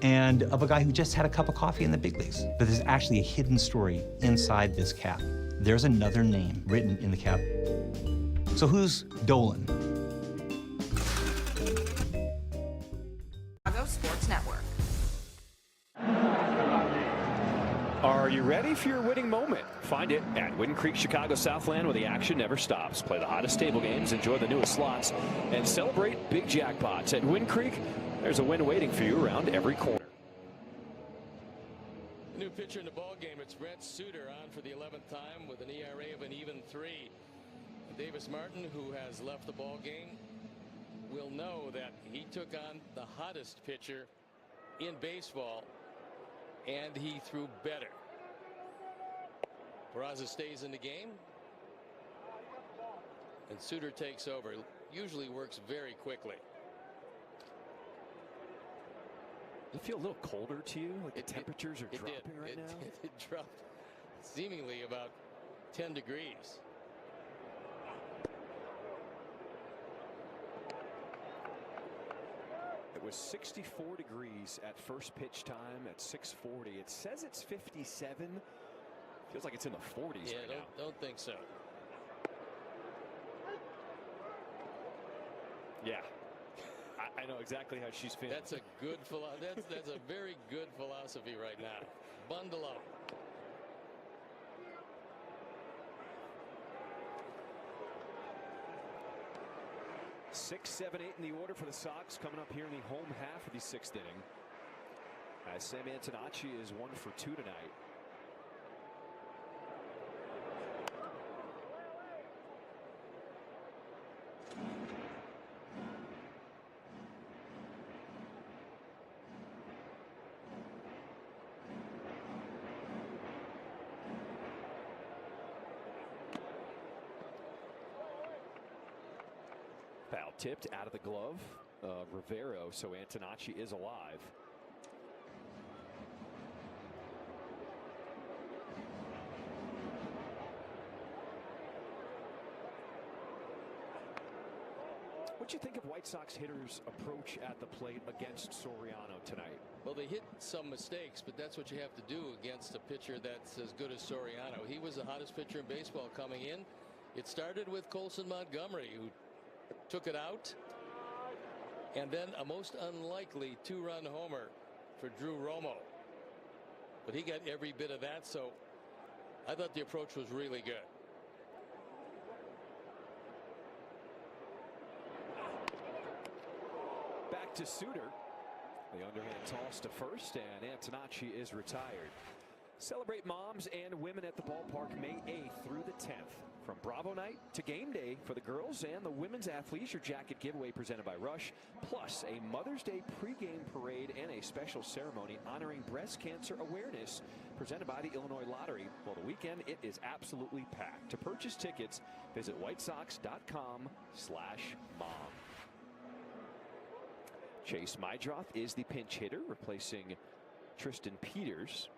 and of a guy who just had a cup of coffee in the big leagues. But there's actually a hidden story inside this cap. There's another name written in the cap. So who's Dolan? Chicago Sports Network. Are you ready for your winning moment? Find it at Wind Creek Chicago Southland, where the action never stops. Play the hottest table games, enjoy the newest slots, and celebrate big jackpots. At Wind Creek, there's a win waiting for you around every corner. New pitcher in the ball game. It's Brent Suter on for the 11th time with an ERA of an even 3. Davis Martin, who has left the ball game, will know that he took on the hottest pitcher in baseball, and he threw better. Peraza stays in the game, and Suter takes over. Usually works very quickly. Does it feel a little colder to you? Like the temperatures are dropping right now? It dropped seemingly about 10 degrees. It was 64 degrees at first pitch time at 6:40. It says it's 57. Feels like it's in the 40s Yeah, right now. don't think so. Yeah. I know exactly how she's feeling. That's a good that's a very good philosophy right now. Bundle up. Six, 7, 8 in the order for the Sox coming up here in the home half of the 6th inning. As Sam Antonacci is 1 for 2 tonight. Foul tipped out of the glove of Rivero, so Antonacci is alive. What'd you think of White Sox hitters' approach at the plate against Soriano tonight? Well, they hit some mistakes, but that's what you have to do against a pitcher that's as good as Soriano. He was the hottest pitcher in baseball coming in. It started with Colson Montgomery, who took it out, and then a most unlikely 2-run homer for Drew Romo. But he got every bit of that, so I thought the approach was really good. back to Suter. The underhand toss to first, and Antonacci is retired. Celebrate moms and women at the ballpark May 8th through the 10th. From Bravo Night to Game Day for the girls and the women's athleisure jacket giveaway presented by Rush, plus a Mother's Day pregame parade and a special ceremony honoring breast cancer awareness presented by the Illinois Lottery. Well, the weekend, it is absolutely packed. To purchase tickets, visit whitesox.com/mom. Chase Mydroth is the pinch hitter, replacing Tristan Peters.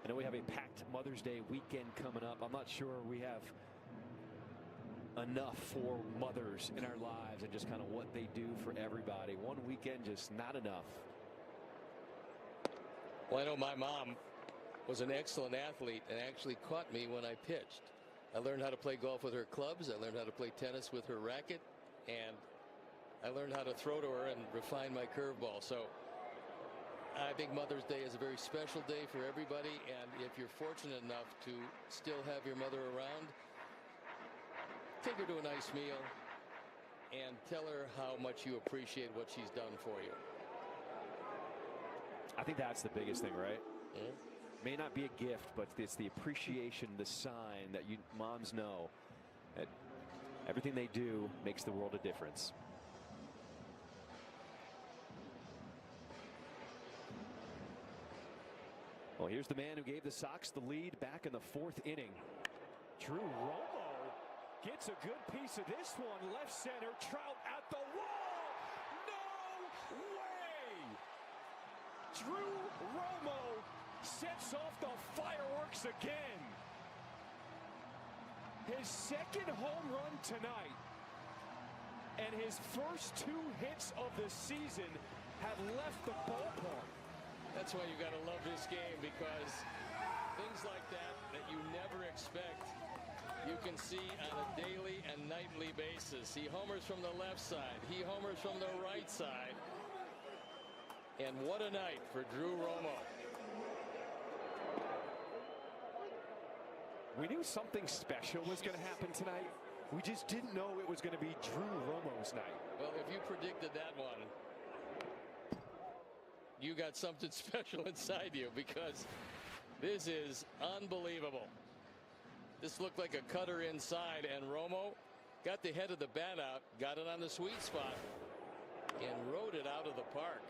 I know we have a packed Mother's Day weekend coming up. I'm not sure we have enough for mothers in our lives and just kind of what they do for everybody. One weekend, just not enough. Well, I know my mom was an excellent athlete and actually caught me when I pitched. I learned how to play golf with her clubs. I learned how to play tennis with her racket. And I learned how to throw to her and refine my curveball. So I think Mother's Day is a very special day for everybody, and if you're fortunate enough to still have your mother around, take her to a nice meal and tell her how much you appreciate what she's done for you. I think that's the biggest thing, right? Yeah. May not be a gift, but it's the appreciation, the sign that you moms know that everything they do makes the world a difference. Well, here's the man who gave the Sox the lead back in the 4th inning. Drew Romo gets a good piece of this one. Left center, Trout at the wall. No way! Drew Romo sets off the fireworks again. His 2nd home run tonight. And his first 2 hits of the season have left the ballpark. That's why you got to love this game, because things like that you never expect, you can see on a daily and nightly basis. He homers from the left side. He homers from the right side. And what a night for Drew Romo. We knew something special was going to happen tonight. We just didn't know it was going to be Drew Romo's night. Well, if you predicted that one, you got something special inside you, because this is unbelievable. This looked like a cutter inside, and Romo got the head of the bat out, got it on the sweet spot, and rode it out of the park.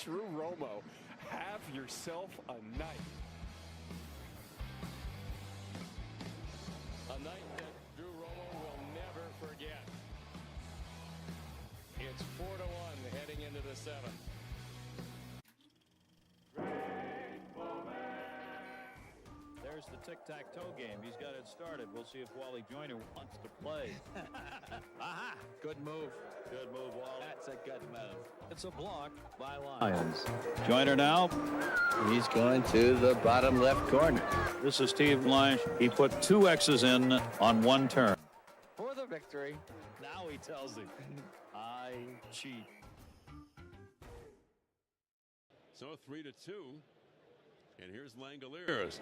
Drew Romo, have yourself a night. A night that Drew Romo will never forget. It's 4-1 heading into the 7th. There's the tic-tac-toe game. He's got it started. We'll see if Wally Joyner wants to play. Aha! Good move. Good move, Wally. That's a good move. It's a block by Lyons. Joyner now. He's going to the bottom left corner. This is Steve Lyons. He put 2 X's in on 1 turn. For the victory. Now he tells him, I cheat. So 3-2. And here's Langoliers.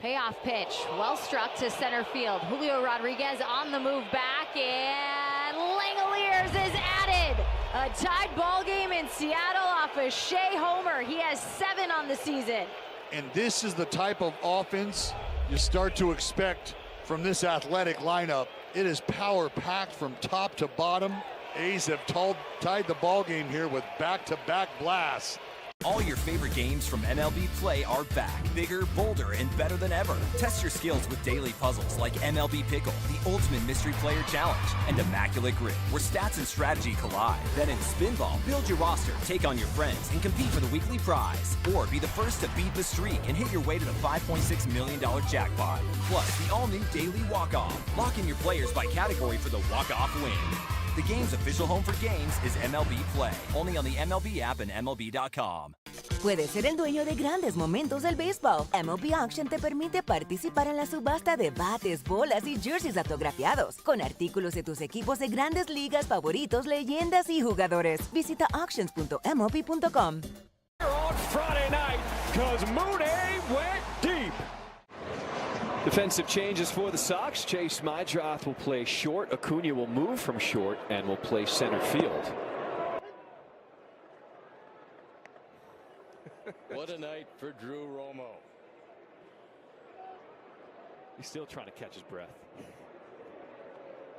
Payoff pitch, well struck to center field. Julio Rodriguez on the move back, and Langoliers is added. A tied ball game in Seattle off a Shea homer. He has 7 on the season. And this is the type of offense you start to expect from this athletic lineup. It is power-packed from top to bottom. A's have tied the ball game here with back-to-back blasts. All your favorite games from MLB Play are back, bigger, bolder, and better than ever. Test your skills with daily puzzles like MLB Pickle, the Ultimate Mystery Player Challenge, and Immaculate Grid, where stats and strategy collide. Then in Spinball, build your roster, take on your friends, and compete for the weekly prize. Or be the first to beat the streak and hit your way to the $5.6 million jackpot. Plus, the all-new Daily Walk-Off. Lock in your players by category for the walk-off win. The game's official home for games is MLB Play, only on the MLB app and MLB.com. Puedes ser el dueño de grandes momentos del béisbol. MLB Auction te permite participar en la subasta de bates, bolas y jerseys autografiados, con artículos de tus equipos de grandes ligas favoritos, leyendas y jugadores. Visita auctions.mlb.com. On Friday night, because Mooney went deep. Defensive changes for the Sox. Chase Mydroth will play short. Acuna will move from short and will play center field. What a night for Drew Romo. He's still trying to catch his breath.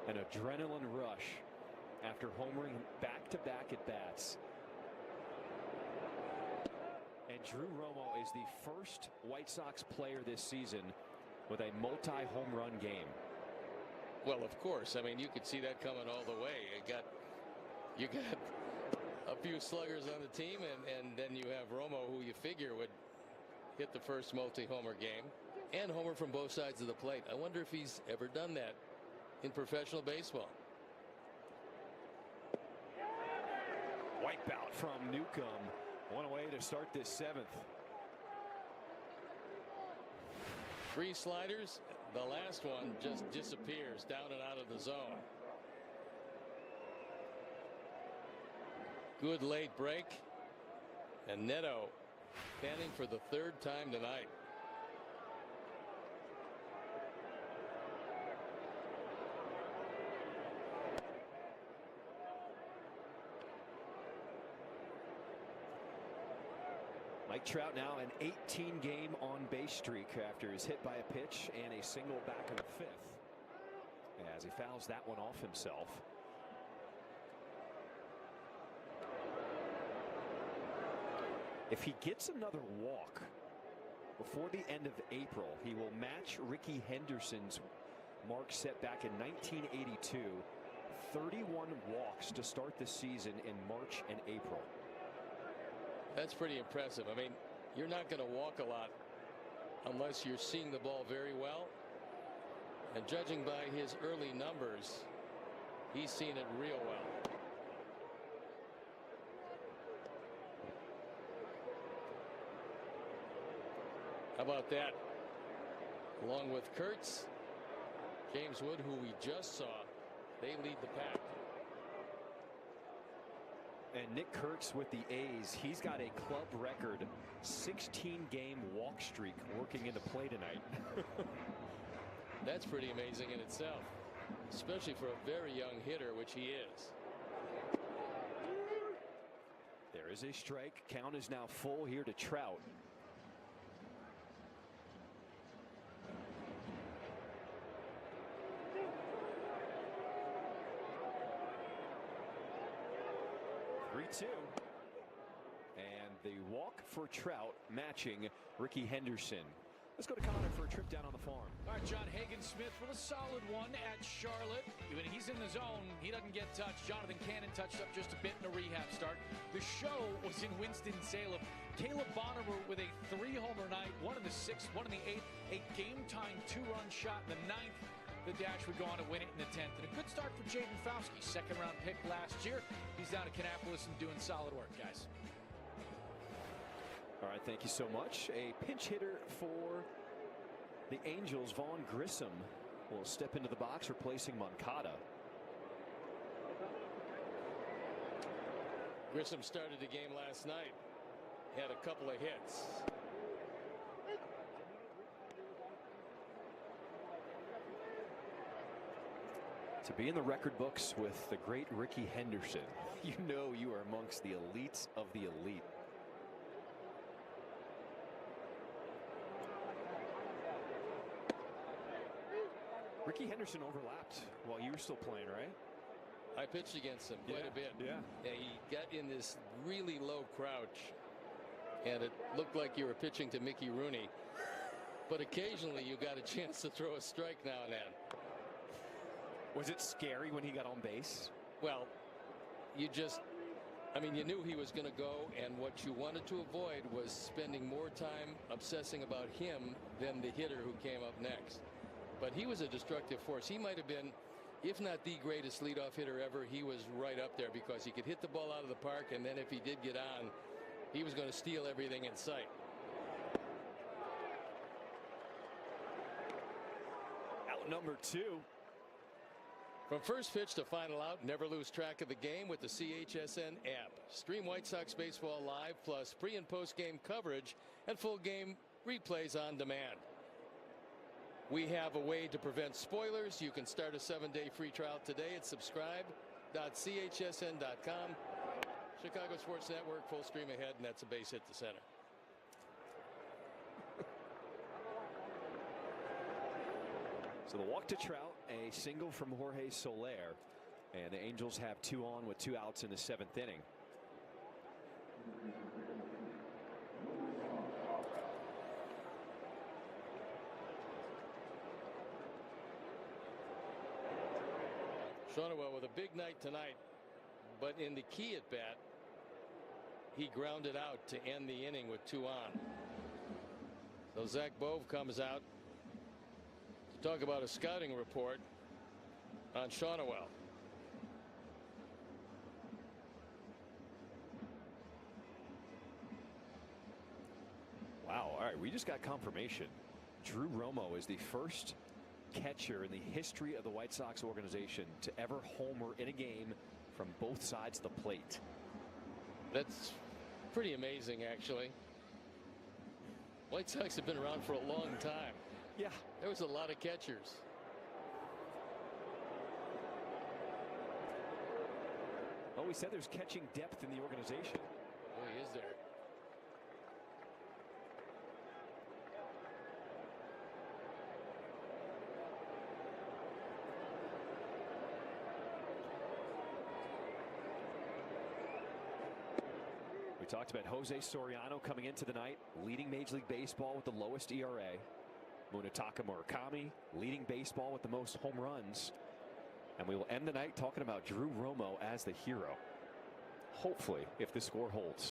An adrenaline rush after homering back-to-back at bats. And Drew Romo is the first White Sox player this season with a multi-home run game. Well, of course. I mean, you could see that coming all the way. You got a few sluggers on the team, and then you have Romo, who you figure would hit the first multi-homer game and homer from both sides of the plate. I wonder if he's ever done that in professional baseball. Wipeout from Newcomb. One away to start this seventh. 3 sliders. The last one just disappears down and out of the zone. Good late break. And Neto standing for the 3rd time tonight. Mike Trout now an 18-game on-base streak after his hit by a pitch and a single back in the 5th. As he fouls that one off himself. If he gets another walk before the end of April, he will match Ricky Henderson's mark set back in 1982. 31 walks to start the season in March and April. That's pretty impressive. I mean, you're not going to walk a lot unless you're seeing the ball very well. And judging by his early numbers, he's seen it real well. How about that? Along with Kurtz, James Wood, who we just saw, they lead the pack. And Nick Kurtz with the A's, he's got a club record 16-game walk streak working into play tonight. That's pretty amazing in itself, especially for a very young hitter, which he is. There is a strike. Count is now full here to Trout. And the walk for Trout matching Ricky Henderson. Let's go to Connor for a trip down on the farm. All right, John Hagen-Smith with a solid one at Charlotte. When he's in the zone, he doesn't get touched. Jonathan Cannon touched up just a bit in a rehab start. The show was in Winston-Salem. Caleb Bonner with a 3-homer night, one in the 6th, one in the 8th, a game-time 2-run shot in the 9th. The Dash would go on to win it in the 10th. And a good start for Jaden Fauske, 2nd-round pick last year. He's down at Kannapolis and doing solid work, guys. All right, thank you so much. A pinch hitter for the Angels, Vaughn Grissom, will step into the box, replacing Moncada. Grissom started the game last night. Had a couple of hits. To be in the record books with the great Ricky Henderson, you know you are amongst the elites of the elite. Ricky Henderson overlapped while you were still playing, right? I pitched against him quite a bit. Yeah. He got in this really low crouch, and it looked like you were pitching to Mickey Rooney. But occasionally you got a chance to throw a strike now and then. Was it scary when he got on base? Well, you knew he was going to go, and what you wanted to avoid was spending more time obsessing about him than the hitter who came up next. But he was a destructive force. He might have been, if not the greatest leadoff hitter ever, he was right up there because he could hit the ball out of the park, and then if he did get on, He was going to steal everything in sight. Out number 2. From first pitch to final out, never lose track of the game with the CHSN app. Stream White Sox baseball live, plus pre and post game coverage and full game replays on demand. We have a way to prevent spoilers. You can start a 7-day free trial today at subscribe.chsn.com. Chicago Sports Network, full stream ahead, and that's a base hit to center. So the walk to Trout, a single from Jorge Soler, and the Angels have 2 on with 2 outs in the 7th inning. Shonawell with a big night tonight, but in the key at bat, he grounded out to end the inning with 2 on. So Zach Bove comes out to talk about a scouting report on Shonawell. Wow. All right. We just got confirmation. Drew Romo is the first catcher in the history of the White Sox organization to ever homer in a game from both sides of the plate. That's pretty amazing, actually. White Sox have been around for a long time. Yeah. There was a lot of catchers. Oh, we said there's catching depth in the organization. Oh, he is there. We talked about José Soriano coming into the night, leading Major League Baseball with the lowest ERA. Munetaka Murakami leading baseball with the most home runs. And we will end the night talking about Drew Romo as the hero. Hopefully, if the score holds.